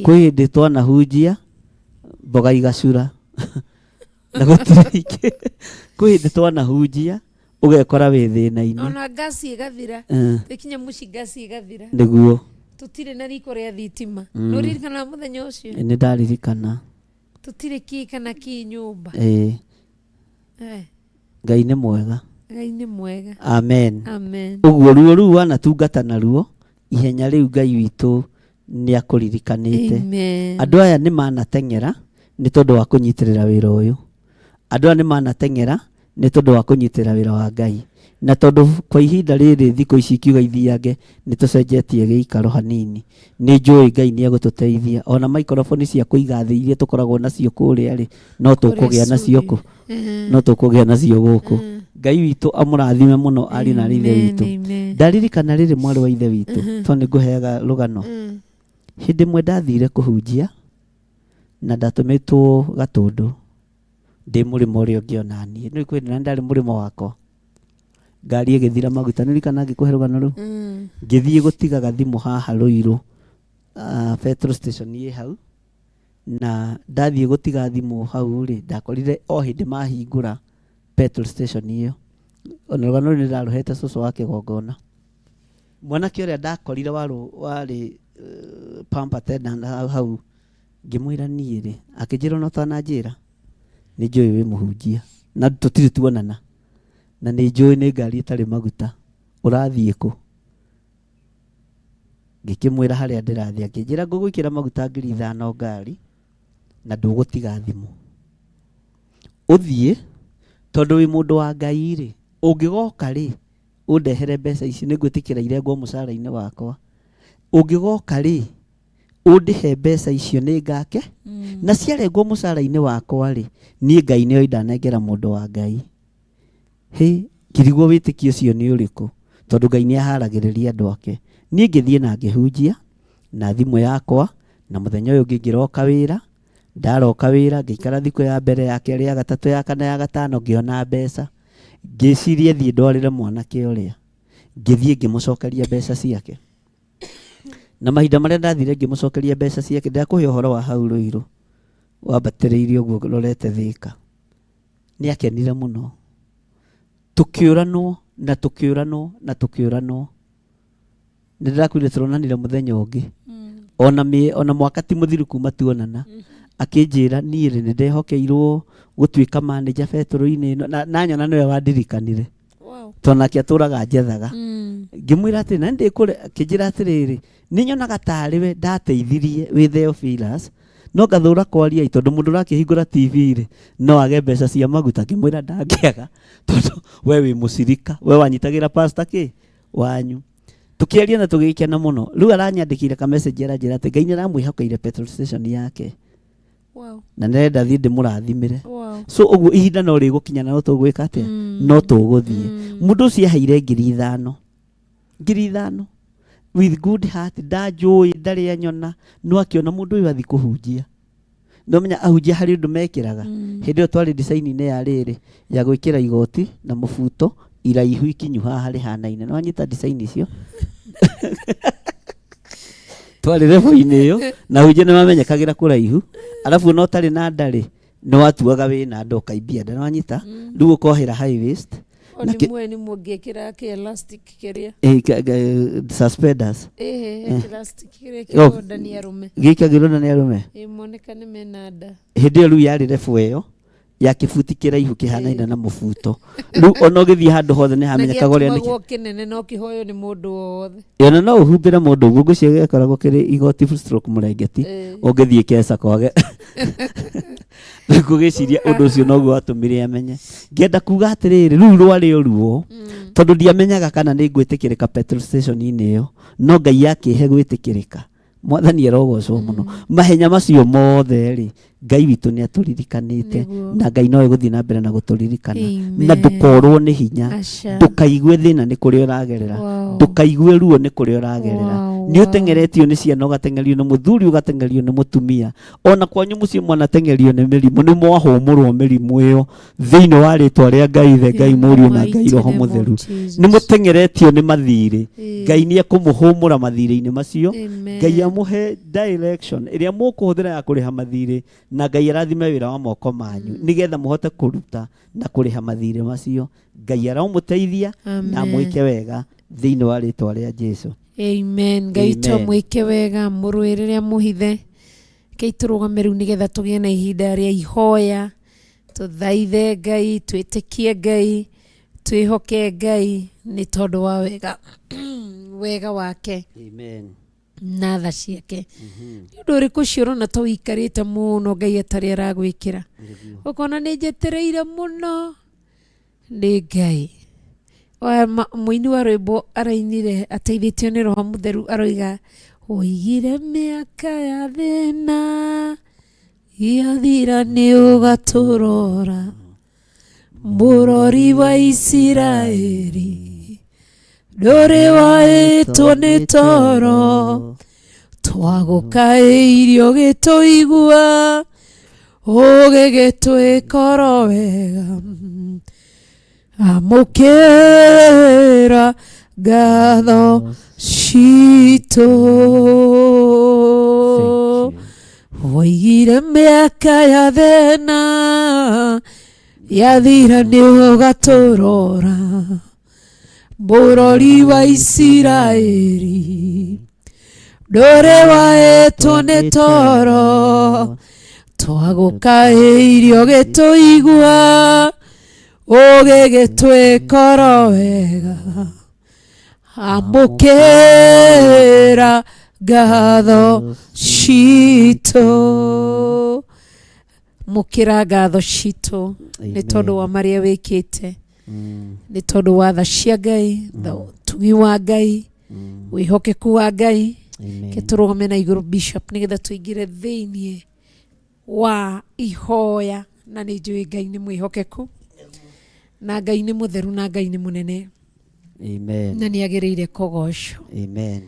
kwi hindi twanahunjia mboga igacura na gutirike kwi hindi twanahunjia ugekora wi thina-ini ona gasi igathira tikinya muci gasi igathira niguo tutire na riko ria thitima no ririkana muthenya ucio ni ndaririkana tutire ki kana ki nyumba Ngai ni mwega Ngai ni mwega amen amen uguo ruo anatungata naruo ihenya riu Ngai witu ni akuririkanite andu aya ni manatengera ni tondu wa kunyitirira wira uyu andu aya ni manatengera ni tondu wa kunyitirira wira wa Ngai na tondu kwa ihinda riri thiko ici kiuga ithiange ni tucenjetie giikaro hanini ni njui Ngai ni agututeithia ona microphone cia kuiga thi iria tukoragwo nacio kuria ri no tukugia nacio ku no tukugia nacio guku Ngai witu amurathime muno ari na rithe witu ndaririkana riri mwari wa ithe witu to ni nguheaga rugano hindi mwe ndathire kuhunjia na ndatumitwo Gatundu ndi murimo uria ungiona ni no ikwenda ndari murimo wakwa ngari igithira maguta nirikana ngikuhe rugano ru ngithie gutiga gathimu haha Ruiru petrol station ye hau na ndathie gutiga thimu hau ri ndakorire o hindi mahingura petrol station iyo ona rũgano nĩ ndaruhete cũcũ wa kĩgongona. Mwanake ũrĩa ndakorire warĩ pump attendant hau ngĩmwĩra niĩ rĩ, akĩnjĩra ona ũtananjĩra nĩ njũĩ wĩ mũhunjia na tũtirĩ tuonana na nĩ njũĩ nĩ ngari ĩtarĩ maguta, ũrathiĩ kũ? Ngĩkĩmwĩra harĩa ndĩrathiĩ, akĩnjĩra ngũgwĩkĩra maguta 5,000 ngari na ndũgũtiga thimũ, ũthiĩ tondũ wĩ mũndũ wa Ngai rĩ, ũngĩgoka rĩ ũndehere mbeca ici nĩngwĩtĩkĩra irengwo mũcara-inĩ wakwa. Ũngĩgoka rĩ ũndĩhe mbeca icio nĩ ngake na ciarengwo mũcara-inĩ wakwa rĩ, niĩ Ngai nĩoĩ ndanengera mũndũ wa Ngai. Ngĩrigwo wĩtĩkio ũcio nĩ ũrĩkũ, tondũ Ngai nĩ aharagĩrĩria andũ ake. Niĩ ngĩthiĩ na ngĩhunjia na thimũ yakwa, na mũthenya ũyũ ũngĩ ngĩroka wĩra. Ndaroka wĩra ngĩikara thikũ ya mbere, ya kerĩ, ya gatatũ, ya kana, ya gatano ngĩona mbeca. Ngĩciria thiĩ ndwarĩre mwanake ũrĩa, ngĩthiĩ ngĩmũcokeria mbeca ciake. Na mahinda marĩa ndathire ngĩmũcokeria mbeca ciake, ndakũhe ũhoro wa hau Rũirũ wambatĩrĩirie ũguo rorete Thĩka. Nĩ akenire mũno. Tũkĩũranwo na tũkĩũranwo na tũkĩũranwo. Nĩ ndĩrakwĩrire tũronanire mũthenya ũngĩ, ona mwaka ti mũthiru kuma tuonana. Akĩnjĩra niĩ rĩ nĩ ndehokeirwo gũtuĩka manager betũrũ-inĩ ĩno, na nyona nĩwe wandirikanire tondũ nake atũraga njethaga. Ngĩmwĩra atĩ na ndĩkũre, akĩnjĩra atĩrĩrĩ, nĩ nyonaga tarĩwe ndateithirie wĩ Theophilus, no gathũra kwaria tondũ mũndũ ũrakĩhingũra TV rĩ no age mbeca cia maguta. Ngĩmwĩra ndangĩaga tondũ we wĩ mũcirika, we wanyitagĩra pastor wanyu. Tukĩaria na tũgĩkena mũno. Rĩu aranyandĩkĩire ka message aranjĩra atĩ Ngai nĩ aramwĩhokeire petrol station yake. Na nĩrenda thiĩ ndĩmũrathimĩre. So ũguo ihinda no rĩgũkinya na no tũgwĩka atĩa, no tũgũthiĩ. Mũndũ ũcio aheire 5,000 with good heart, ndanjũĩ ndarĩ anyona, no akĩona mũndũ ũyũ athi kũhunjia. Ndomenya ahunjia harĩ ũndũ mekĩraga. Hĩndĩ ĩyo twarĩ design-inĩ ya rĩrĩ ya gwĩkĩra igoti na mũbuto iraihu ikinyu haha rĩhanaine. Nĩ wanyita design icio? Twarĩ level-inĩ ĩyo na ahunjia nĩ mamenyekagĩra kũraihu, alafu no tarĩ na ndarĩ nĩ watuaga wĩna nda ũkaimbia nda. Nĩ wanyita? Rĩu ũkohera high waist ni mũngĩkĩra kĩ elastic kĩrĩa suspenders elastic kĩrĩa kĩronda nĩ arũme, gĩkagĩrwo na nĩ arũme monekane mena nda. Hĩndĩ ĩyo rĩu yarĩ level ĩyo ya kĩbuti kĩraihu kĩhanaine na mũbuto. Rĩu ona ũgĩthiĩ handũ hothe nĩ hamenyekaga ũrĩa nĩ kĩnene, no kĩhoyo nĩ mũndũ wothe. Ona no ũhumbĩre mũndũ ũguo, ngũcio gĩkoragwo kĩrĩ igoti stroke mũrengeti, ũngĩthiĩ keca kwage. Ngũgĩciria ũndũ ũcio noguo watũmire amenye. Ngĩenda kuga atĩrĩrĩ, rĩu rwarĩ ũruo tondũ ndiamenyaga kana nĩ ngwĩtĩkĩrĩka petrol station-inĩ ĩyo, no Ngai akĩhe gwĩtĩkĩrĩka. Mwathani arogocwo mũno. Mahenya macio mothe rĩ Ngai witũ nĩ atũririkanĩte na Ngai nowe gũthiĩ na mbere na gũtũririkana. Na ndũkorwo nĩ hinya, ndũkaigue thĩna nĩ kũrĩa ũragerera, ndũkaigue ruo nĩ kũrĩa ũragerera. Nĩ ũtengeretio nĩ ciana, ũgatengerio nĩ mũthuri, ũgatengerio nĩ mũtumia, ona kwanyu mũciĩ mwanatengerio nĩ mĩrimũ. Nĩ mwahũmũrwo mĩrimũ ĩyo thĩinĩ wa rĩtwa rĩa Ngai Ithe, Ngai Mũriũ na Ngai Roho Mũtheru. Nĩ mũtengeretio nĩ mathirĩ, Ngai nĩ ekũmũhũmũra mathirĩ-inĩ macio. Ngai amũhe direction ĩrĩa mũkũhũthĩra ya kũrĩha mathirĩ, na Ngai arathime wĩra wa moko manyu nĩgetha mũhote kũruta na kũrĩha mathirĩ macio. Ngai aramũteithia na mwĩke wega thĩinĩ wa rĩtwa rĩa Jesũ. Amen. Ngai twamwĩke wega, mũrũĩrĩre mũhithe. Ngai tũrũgame rĩu nĩgetha tũgĩe na ihinda rĩa ihoya, tũthaithe Ngai, twĩtĩkie Ngai, twĩhoke Ngai nĩ tondũ wa wega wake. Amen. Na tha ciake. Nĩ ũndũ ũrĩkũ ciũrona ta ũikarĩte mũno Ngai atarĩ aragwĩkĩra, ũkona nĩ njetereire mũno nĩ Ngai. Mũini wa rwĩmbo arainire ateithĩtio nĩ Roho Mũtheru aroiga, ũigire mĩaka ya thĩna yathira nĩ ũgatũrora, mũrori wa Isiraeli ndũrĩ waĩtwo nĩ toro, twagũkaĩirio gĩtũigua ũgĩgĩtwĩkoro wega, amũkĩra ngatho citũ. Woigire mĩaka ya thĩna yathira nĩwe ũgatũrora mũrori wa Isiraeli ndũrĩ waĩtwo nĩ toro twagũkaĩirio gĩtũigua ũgĩgĩtwĩkora wega amũkĩra ngatho citũ mukira ngatho citũ nĩ tondũ wa marĩa wĩkĩte nĩ tondũ wa tha cia Ngai ũtugi wa Ngai wĩhokeku wa Ngai ke tũrũgame na igũrũ bishop nĩgetha tũingĩre thĩinĩ wa ihoya na nĩ njũĩ Ngai nĩ mwĩhokeku na Ngai nĩ mũtheru na Ngai nĩ mũnene Amen. na nĩ agĩrĩire kũgocwo Amen.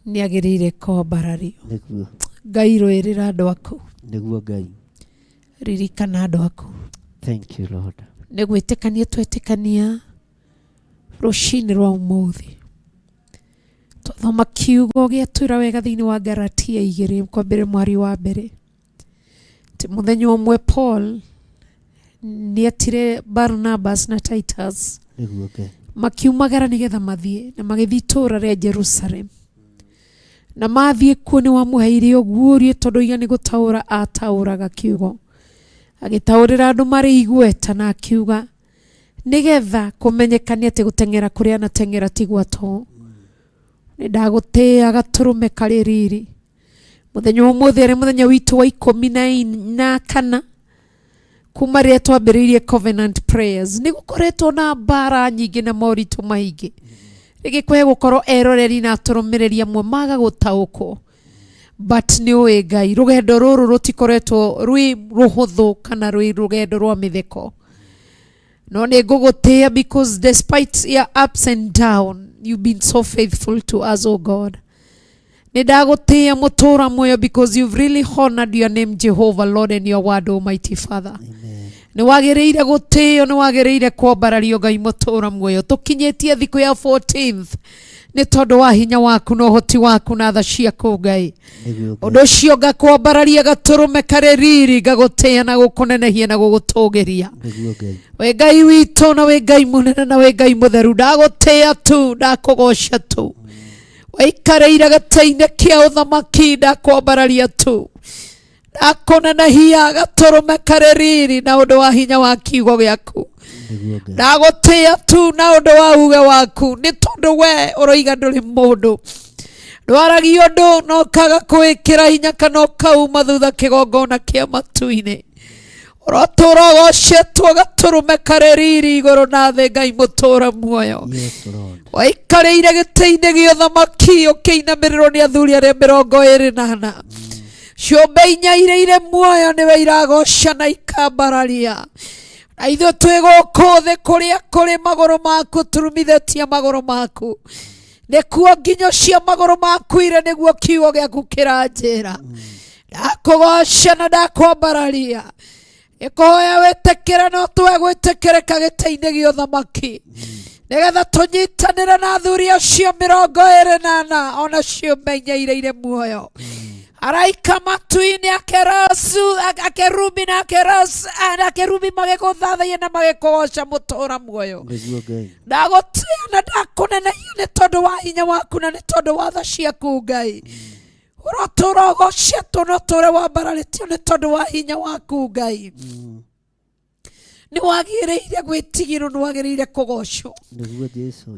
nĩ agĩrĩire kwambarario Nĩguo. Ngai rũĩrĩra andũ aku Nĩguo Ngai. ririkana andũ aku Thank you Lord. nĩ gwĩtĩkania twetĩkania rũcinĩ rwa ũmũthĩ twathoma kiugo gĩatwĩra wega thĩinĩ wa Galatia 2 kwambĩrĩria mwari wa mbere ti mũthenya ũmwe Paul nĩetire Barnabas na Titus Nĩguo Ngai. makiumagara nĩgetha mathiĩ na magĩthiĩ itũũra rĩa Jerusalem na mathiĩ kuo nĩ wamũheire ũguũrio tondũ iga nĩ gũtaũra ataũraga kiugo agĩtaũrĩra andũ marĩ igweta na akiuga nĩgetha kũmenyekania atĩ gũteng'era kũrĩa anateng'era ti gwa tũhũ nĩ ndagũtĩĩa gatũrũme karĩ riri mũthenya ũmũthĩ arĩ mũthenya witũ wa 14 kuma rĩrĩa twambĩrĩirie covenant prayers nĩ gũkoretwo na mbara nyingĩ na moritũ maingĩ rĩgĩkũhe gũkorwo eroreri na atũrũmĩrĩri amwe maga gũtaũkwo but nĩ ũĩ Ngai rũgendo rũrũ rũtikoretwo rwĩ rũhũthũ kana rwĩ rũgendo rwa mĩtheko no nĩ ngũgũtĩĩa because despite your ups and down you've been so faithful to us oh God nĩ ndagũtĩĩa mũtũra muoyo because you've really honored your name Jehovah Lord and your word Almighty Father nĩ wagĩrĩire gũtĩĩo nĩ wagĩrĩire kwambarario Ngai mũtũra muoyo tũkinyĩtie thikũ ya 14th nĩ tondũ wa hinya waku na ũhoti waku na tha ciaku Ngai ũndũ ũcio ngakwambararia gatũrũme karĩ riri ngagũtĩĩa na gũkũnenehia na gũgũtũgĩria wĩ Ngai witũ na wĩ Ngai mũnene na wĩ Ngai mũtheru ndagũtĩĩa tu ndakũgoca tu waikarĩire gĩtĩ-inĩ kĩa ũthamaki ndakwambararia tu ndakũnenehia gatũrũme karĩ riri na ũndũ wa hinya wa kiugo gĩaku ndagũtĩĩa tu na ũndũ wa uge waku nĩ tondũ we ũroiga ndũrĩ mũndũ ndwaragio ũndũ no kaga kwĩkĩra hinya kana ũkauma thutha kĩgongona kĩa matu-inĩ ũrotũra ũgocetwo gatũrũme karĩ riri igũrũ na thĩ Ngai mũtũra muoyo waikarĩire gĩtĩ-inĩ gĩa ũthamaki ũkĩinamĩrĩrwo nĩ athuri arĩa 24 ciũmbe inya irĩire muoyo nĩwe iragoca na ikambararia na ithuĩ twĩ gũkũ thĩ kũrĩa kũrĩ magũrũ maku turumithĩtie magũrũ maku nĩkuo nginyo cia magũrũ maku irĩ nĩguo kiugo gĩaku kĩranjĩra ndakũgoca na ndakwambararia ĩkũhoya wĩtĩkĩre no twegwĩtĩkĩrĩka gĩtĩ-inĩ gĩa ũthamaki nĩgetha tũnyitanĩre na athuri acio 24 ona ciũmbe inya irĩire muoyo araika matu-inĩ akerubi na akerubi magĩgũthathaiya na magĩkũgoca mũtũra muoyo ndagũtĩĩa na ndakũnenehia nĩ tondũ wa hinya waku na nĩ tondũ wa tha ciaku Ngai ũrotũra ũgocetwo no tũre wambararĩtio nĩ tondũ wa hinya waku Ngai nĩ wagĩrĩire gwĩtigĩrwo nĩ wagĩrĩire kũgocwo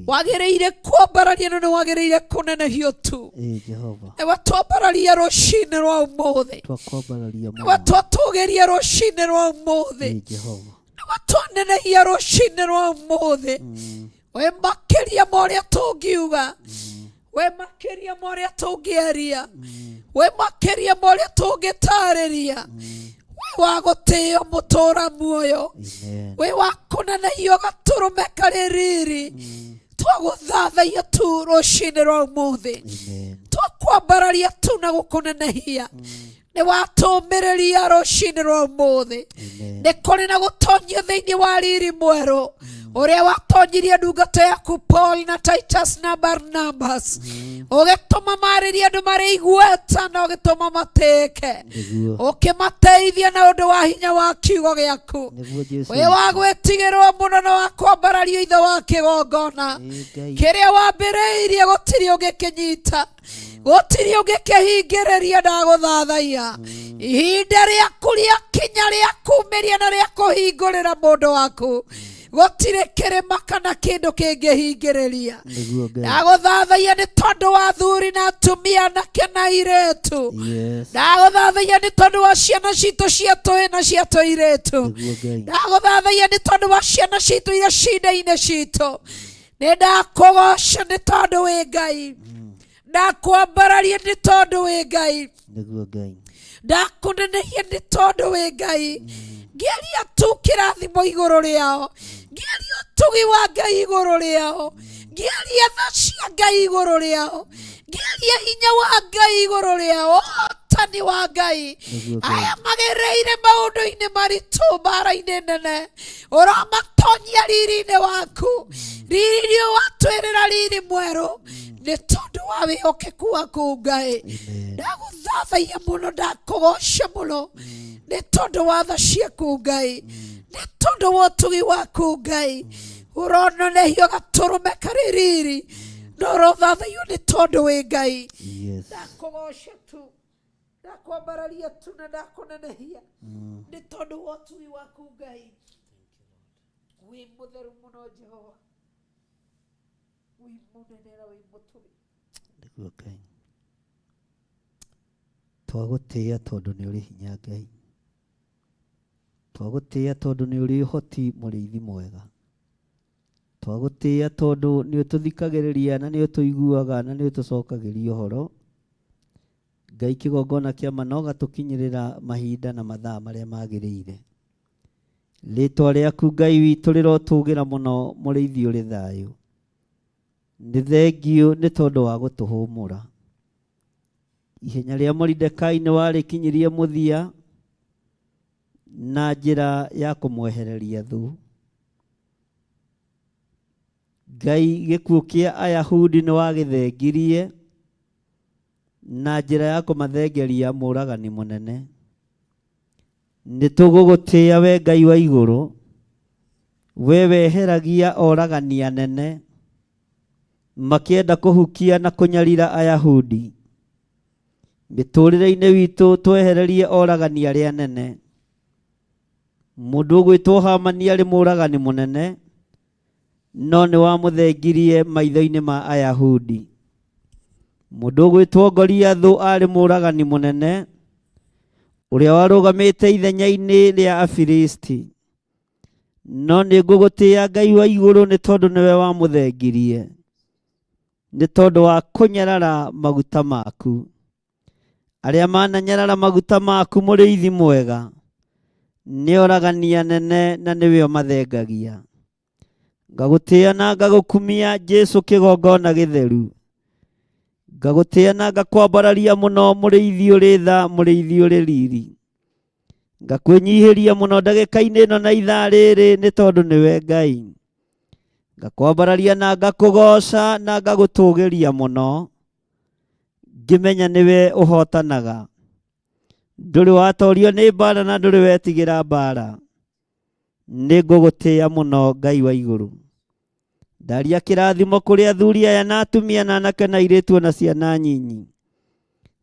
wagĩrĩire kwambararia no nĩ wagĩrĩire kũnenehio tu nĩwe twambararia rũcinĩ rwa ũmũthĩ nĩwe twatũgĩria rũcinĩ rwa ũmũthĩ nĩwe twanenehia rũcinĩ rwa ũmũthĩ we makĩria ma ũrĩa tũngiuga we makĩria ma ũrĩa tũngĩaria we makĩria ma ũrĩa tũngĩtarĩria we wa gũtĩĩa mũtũra muoyo we wa kũnenehio gatũrũme karĩ riri twagũthathaiya tu rũcinĩ rwa ũmũthĩ twakwambararia tu na gũkũnenehia nĩ watũmĩrĩria rũcinĩ rwa ũmũthĩ nĩ kũrĩ na gũtonyio thĩinĩ wa riri mwerũ uria watonyirie ndungata yaku Paul na Titus na Barnabas ugituma mariria andu mari igweta na ugituma mateke ukimateithia na undu wa hinya wa kiugo giaku we wa gwitigirwo muno na wa kwambarario ithe wa kigongona kiria wambiriirie gutiri ungikinyita gutiri ungikihingiriria ndaguthathaia ihinda riaku riakinya ria kumiria na ria kuhingurira mundu waku gutire kirima kana kindu kingihingiriria ndaguthathaia ni tondu wa athuri na atumia anake na airitu ndaguthathaia ni tondu wa ciana citu cia tũhĩ na cia tũirĩtu ndaguthathaia ni tondu wa ciana citu iria cinda-inĩ citu ni ndakugoca ni tondu wi Ngai ndakwambararia ni tondu wi Ngai ndakunenehia ni tondu wi Ngai ngeria tu kirathimo iguru riao ngeria utugi wa Ngai iguru riao ngeria tha cia Ngai iguru riao ngeria hinya wa Ngai iguru riao tani wa Ngai aya magereire maundu-ini maritu mbara-ini nene uramatonya riri-ini waku riri watwirira riri mweru ni tondu wa wihokeku waku Ngai ndaguthathaia muno ndakugoca muno ni tondu wa tha ciaku Ngai ni tondu wa utugi waku Ngai uronanehio gaturume kaririri ndorothathaio ni tondu wi Ngai ndakugoca tu ndakwambararia tu na ndakunenehia ni tondu wa utugi waku Ngai wi mutheru muno Jehova wi munenera wi mutugi Ngai twagutia tondu ni uri hinya Ngai twagutia tondu ni uri hoti muriithi mwega twagutia tondu ni ututhikagiriria na ni utuiguaga na ni utucokagiria uhoro Ngai kigongona kia manoga tukinyirira mahinda na mathaa maria magiriire ritwa riaku Ngai witu rirotugira muno muriithi uri thayu ni thengio ni tondu wa gutuhumura ihenya ria Mordekai ni warikinyirie muthia na njira ya kumwehereria thu Ngai gikuo kia Ayahudi ni wagithengirie na njira ya kumathengeria muragani munene ni tugugutia we Ngai wa iguru we weheragia oragani anene makienda kuhukia na kunyarira Ayahudi miturire-ini witu twehererie oragani aria nene mundu gwitwo Hamani ari muragani munene no ni wamuthengirie maitho-ini ma Ayahudi mundu gwitwo Goliathu ari muragani munene uria warugamite ithenya-ini ria Afilisti no ni ngugutia Ngai wa iguru ni tondu niwe wamuthengirie ni tondu wa kunyarara maguta maku aria mananyarara maguta maku muriithi mwega ni oragania nene na niwe mathengagia ngagutia na ngagukumia Jesu kigongona githeru ngagutia na ngakwambararia muno muriithi uri tha muriithi uri riri ngakwinyihiria muno ndagika-ini ino na ithaa riri ni tondu niwe Ngai ngakwambararia na ngakugoca na ngagutugiria muno ngimenya niwe uhotanaga nduri watorio ni mbara na nduri wetigira mbara ni ngugutia muno Ngai wa iguru ndaria kirathimo kuri athuri aya na atumia na anake na airitu na ciana nyinyi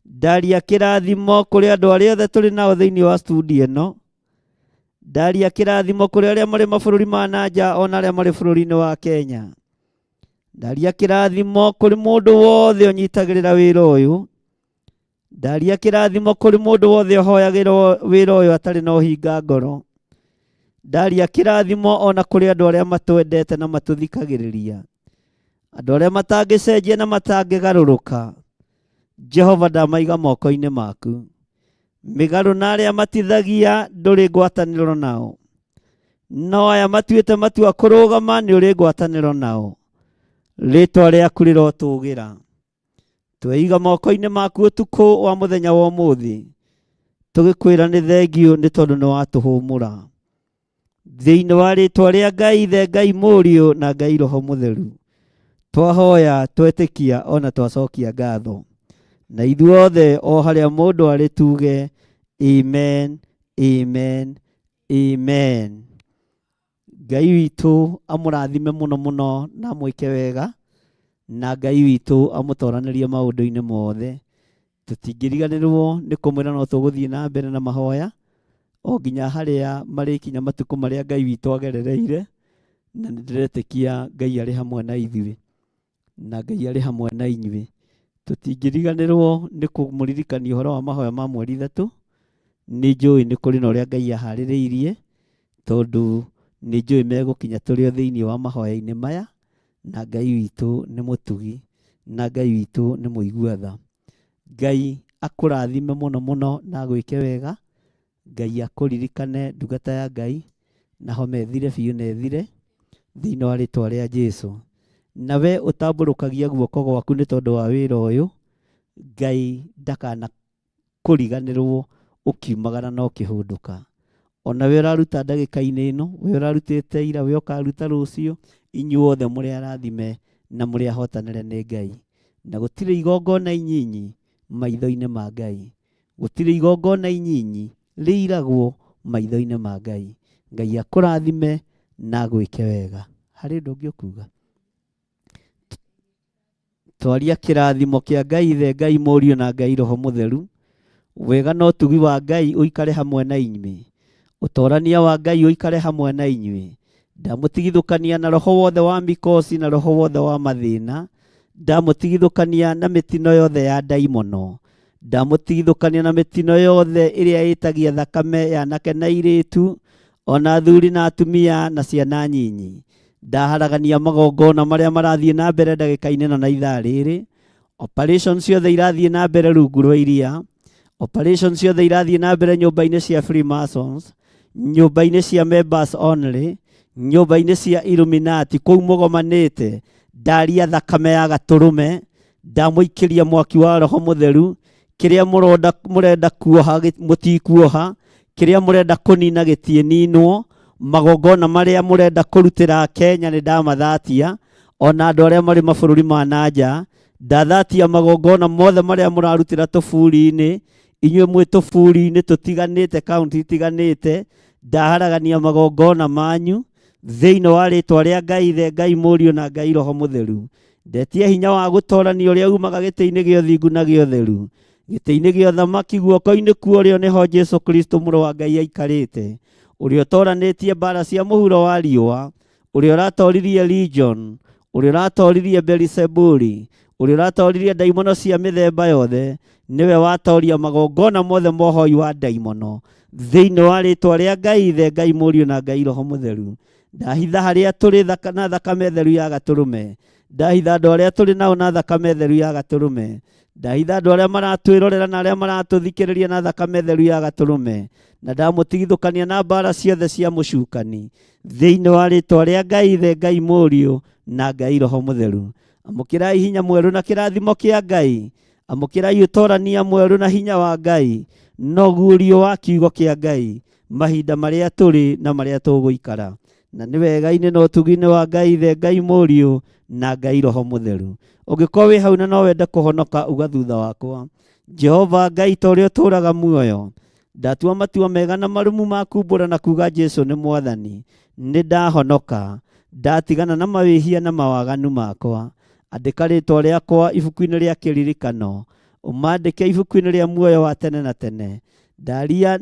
ndaria kirathimo kuri andu aria othe turi nao thiini wa studio ino ndaria kirathimo kuri aria mari mabururi ma nanja ona aria mari bururi-ini wa Kenya ndaria kirathimo kuri mundu wothe unyitagirira wira uyu ndaria kirathimo kuri mundu wothe uhoyagirwo wira uyu atari no hinga ngoro ndaria kirathimo ona kuri andu aria matwendete na matuthikagiriria andu aria matangicenjia na matangigaruruka Jehova ndamaiga moko-ini maku migaru na aria matithagia nduri ngwataniro nao no aya matuite matua kurugama ni uri ngwataniro nao ritwa riaku rirotugira tweiga moko-ini maku utuku wa muthenya wa umuthi tugikwira ni thengio ni tondu ni watuhumura thĩinĩ wa rĩtwa rĩa Ngai Ithe, Ngai Mũriũ na Ngai Roho Mũtheru, twahoya, twetĩkia ona twacokia ngatho. Na ithuothe o harĩa mũndũ arĩ tuge amen, amen, amen. Ngai witũ amũrathime mũno mũno na mwĩke wega, na Ngai witũ amũtoranĩrie maũndũ-inĩ mothe. Tũtingĩriganĩrwo nĩ kũmwĩra no tũgũthiĩ na mbere na mahoya o nginya harĩa marĩkinya matukũ marĩa Ngai witũ agerereire, na nĩndĩretĩkia Ngai arĩ hamwe na ithuĩ na Ngai arĩ hamwe na inyuĩ. Tũtingĩriganĩrwo nĩ kũmũririkania ũhoro wa mahoya ma mweri 3. Nĩ njũĩ nĩ kũrĩ na ũrĩa Ngai aharĩrĩirie, tondũ nĩ njũĩ megũkinya tũrĩ o thĩinĩ wa mahoya-inĩ maya, na Ngai witũ nĩ mũtugi, na Ngai witũ nĩ mũigua tha. Ngai akũrathime mũno mũno na gwĩke wega. Ngai akũririkane ndungata ya Ngai, na homa ethire biũ na ethire thĩinĩ wa rĩtwa rĩa Jesũ. Nawe ũtambũrũkagia guoko gwaku nĩ tondũ wa wĩra ũyũ, Ngai ndakana kũriganĩrwo ũkiumagara na ũkĩhũndũka. Ona we ũraruta ndagĩka-inĩ ĩno, we ũrarutĩte ira, we ũkaruta rũciũ, inyuothe mũrĩ arathime na mũrĩ ahotanĩre nĩ Ngai. Na gũtirĩ igongona inyinyi maitho-inĩ ma Ngai. Gũtirĩ igongona inyinyi rĩiragwo maitho-inĩ ma Ngai. Ngai akũrathime na gwĩke wega. Harĩ ũndũ ũngĩ ũkuga? Twaria kĩrathimo kĩa Ngai Ithe, Ngai Mũriũ na Ngai Roho Mũtheru, wega na ũtugi wa Ngai ũikare hamwe na inyuĩ. Ũtorania wa Ngai ũikare hamwe na inyuĩ. Ndamũtigithũkania na roho wothe wa mĩkosi na roho wothe wa mathĩna. Ndamũtigithũkania na mĩtino yothe ya ndaimono. Ndamũtigithũkania na mĩtino yothe ĩrĩa ĩtagia thakame ya anake na airĩtu, ona athuri na atumia na ciana nyinyi. Ndaharagania magongona marĩa marathiĩ na mbere ndagĩka-inĩ ĩno na ithaa rĩrĩ. Operations ciothe irathiĩ na mbere rungu rwa iria. Operations ciothe irathiĩ na mbere nyũmba-inĩ cia Freemasons, nyũmba-inĩ cia members only, nyũmba-inĩ cia Illuminati, kũu mũgomanĩte. Ndaria thakame ya gatũrũme, ndamũikĩria mwaki wa Roho Mũtheru. Kĩrĩa mũrenda kuoha mũtikuoha, kĩrĩa mũrenda kũnina gĩtiĩninwo. Magongona marĩa mũrenda kũrutĩra Kenya nĩ ndamathatia, ona andũ arĩa marĩ mabũrũri ma nanja. Ndathatia magongona mothe marĩa mũrarutĩra tũburi-inĩ, inyuĩ mwĩ tũburi-inĩ tũtiganĩte, kaunti itiganĩte. Ndaharagania magongona manyu thĩinĩ wa rĩtwa rĩa Ngai Ithe, Ngai Mũriũ na Ngai Roho Mũtheru. Ndetia hinya wa gũtorania ũrĩa umaga gĩtĩ-inĩ gĩa ũthingu na gĩa ũtheru, gĩtĩ-inĩ gĩa ũthamaki, guoko-inĩ kuo nĩho Jesũ Kristo mũrũ wa Ngai aikarĩte, ũrĩa ũtoranĩtie mbara cia mũhuro wa riũa, ũrĩa ũratoririe Legion, ũrĩa ũratoririe Beelzebuli, ũrĩa ũratoririe ndaimono cia mĩthemba yothe. Nĩwe watoria magongona mothe mohoi wa ndaimono thĩinĩ wa rĩtwa rĩa Ngai Ithe, Ngai Mũriũ na Ngai Roho Mũtheru. Ndahitha harĩa tũrĩ na thakame theru ya gatũrũme. Ndahitha andũ arĩa tũrĩ nao na thakame theru ya gatũrũme. Ndahitha andũ arĩa maratwĩrorera na arĩa maratũthikĩrĩria na thakame theru ya gatũrũme. Na ndamũtigithũkania na mbara ciothe cia mũcukani thĩinĩ wa rĩtwa rĩa Ngai Ithe, Ngai Mũriũ na Ngai Roho Mũtheru. Amũkĩrai hinya mwerũ na kĩrathimo kĩa Ngai. Amũkĩrai ũtorania mwerũ na hinya wa Ngai, noguũrio wa kiugo kĩa Ngai mahinda marĩa tũrĩ na marĩa tũgũikara. Na nĩ wega-inĩ na ũtugi-inĩ wa Ngai Ithe, Ngai Mũriũ na Ngai Roho Mũtheru. Ũngĩkorwo wĩ hau na no wende kũhonoka, uga thutha wakwa: Jehova Ngai ta ũrĩa ũtũũraga muoyo, ndatua matua mega na marumu ma kumbũra na kuga Jesũ nĩ Mwathani. Nĩ ndahonoka, ndatigana na mawĩhia na mawaganu makwa. Andĩka rĩtwa rĩakwa ibuku-inĩ rĩa kĩririkano, ũmandĩke ibuku-inĩ rĩa muoyo wa tene na tene. Ndaria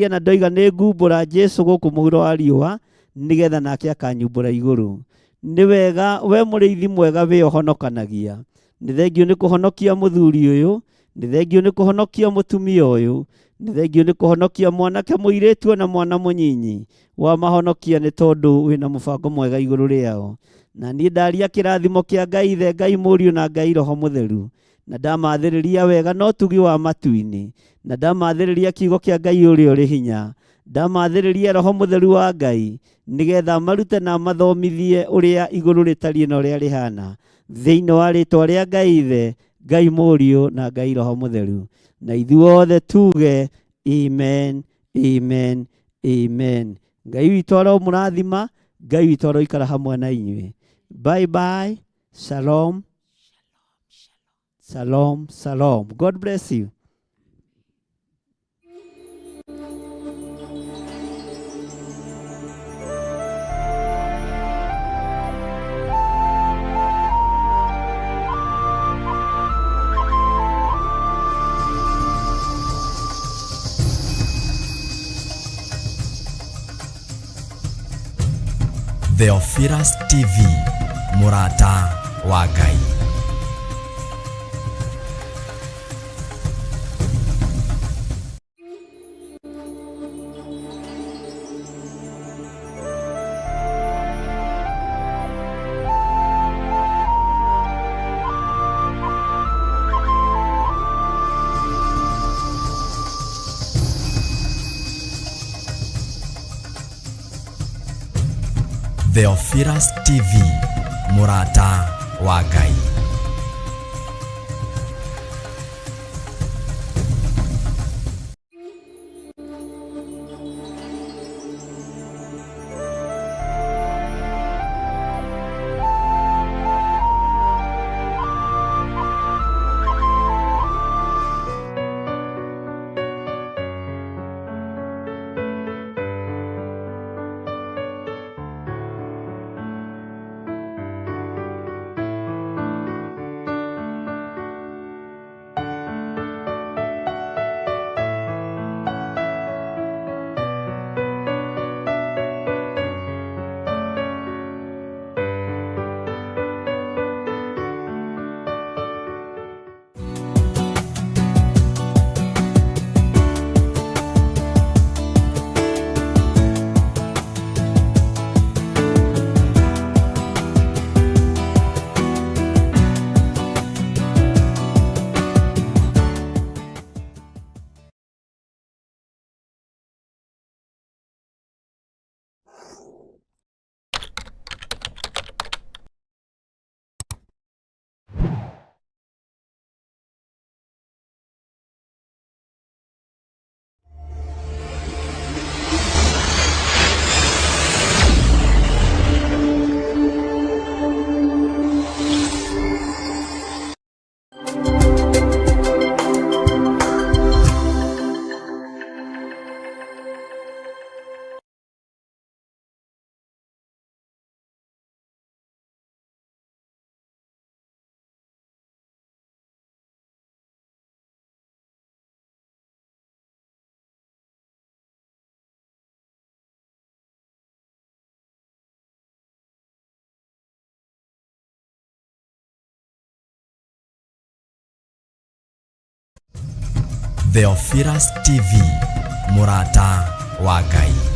na ndoiga nĩ ngumbũra Jesũ gũkũ mũhuro wa riũa, nĩgetha nake akanyumbũra igũrũ. Nĩ wega we mũrĩithi mwega we ũhonokanagia. Nĩ thengio nĩ kũhonokia mũthuri ũyũ, nĩ thengio nĩ kũhonokia mũtumia ũyũ, nĩ thengio nĩ kũhonokia mwanake mũirĩtu na mwana mũnyinyi. Wa mahonokia nĩ tondũ wĩna mũbango mwega igũrũ rĩao. Na niĩ ndaria kĩrathimo kĩa Ngai Ithe, Ngai Mũriũ na Ngai Roho Mũtheru, na ndamathĩrĩria wega na ũtugi wa matu-inĩ, na ndamathĩrĩria kiugo kĩa Ngai ũrĩa ũrĩ hinya, ndamathĩrĩria Roho Mũtheru wa Ngai, nĩgetha marute na mathomithie ũrĩa igũrũ rĩtariĩ na ũrĩa rĩhana, thĩinĩ wa rĩtwa rĩa Ngai Ithe, Ngai Mũriũ na Ngai Roho Mũtheru. Na ithuothe tuge amen, amen, amen. Ngai witũ aromũrathima, Ngai witũ aroikara hamwe na inyuĩ. Bye bye. Shalom. Shalom, shalom. God bless you. Theophilus TV, mũrata wa Ngai. Theophilus TV, mũrata wa Ngai. Theophilus TV, mũrata wa Ngai.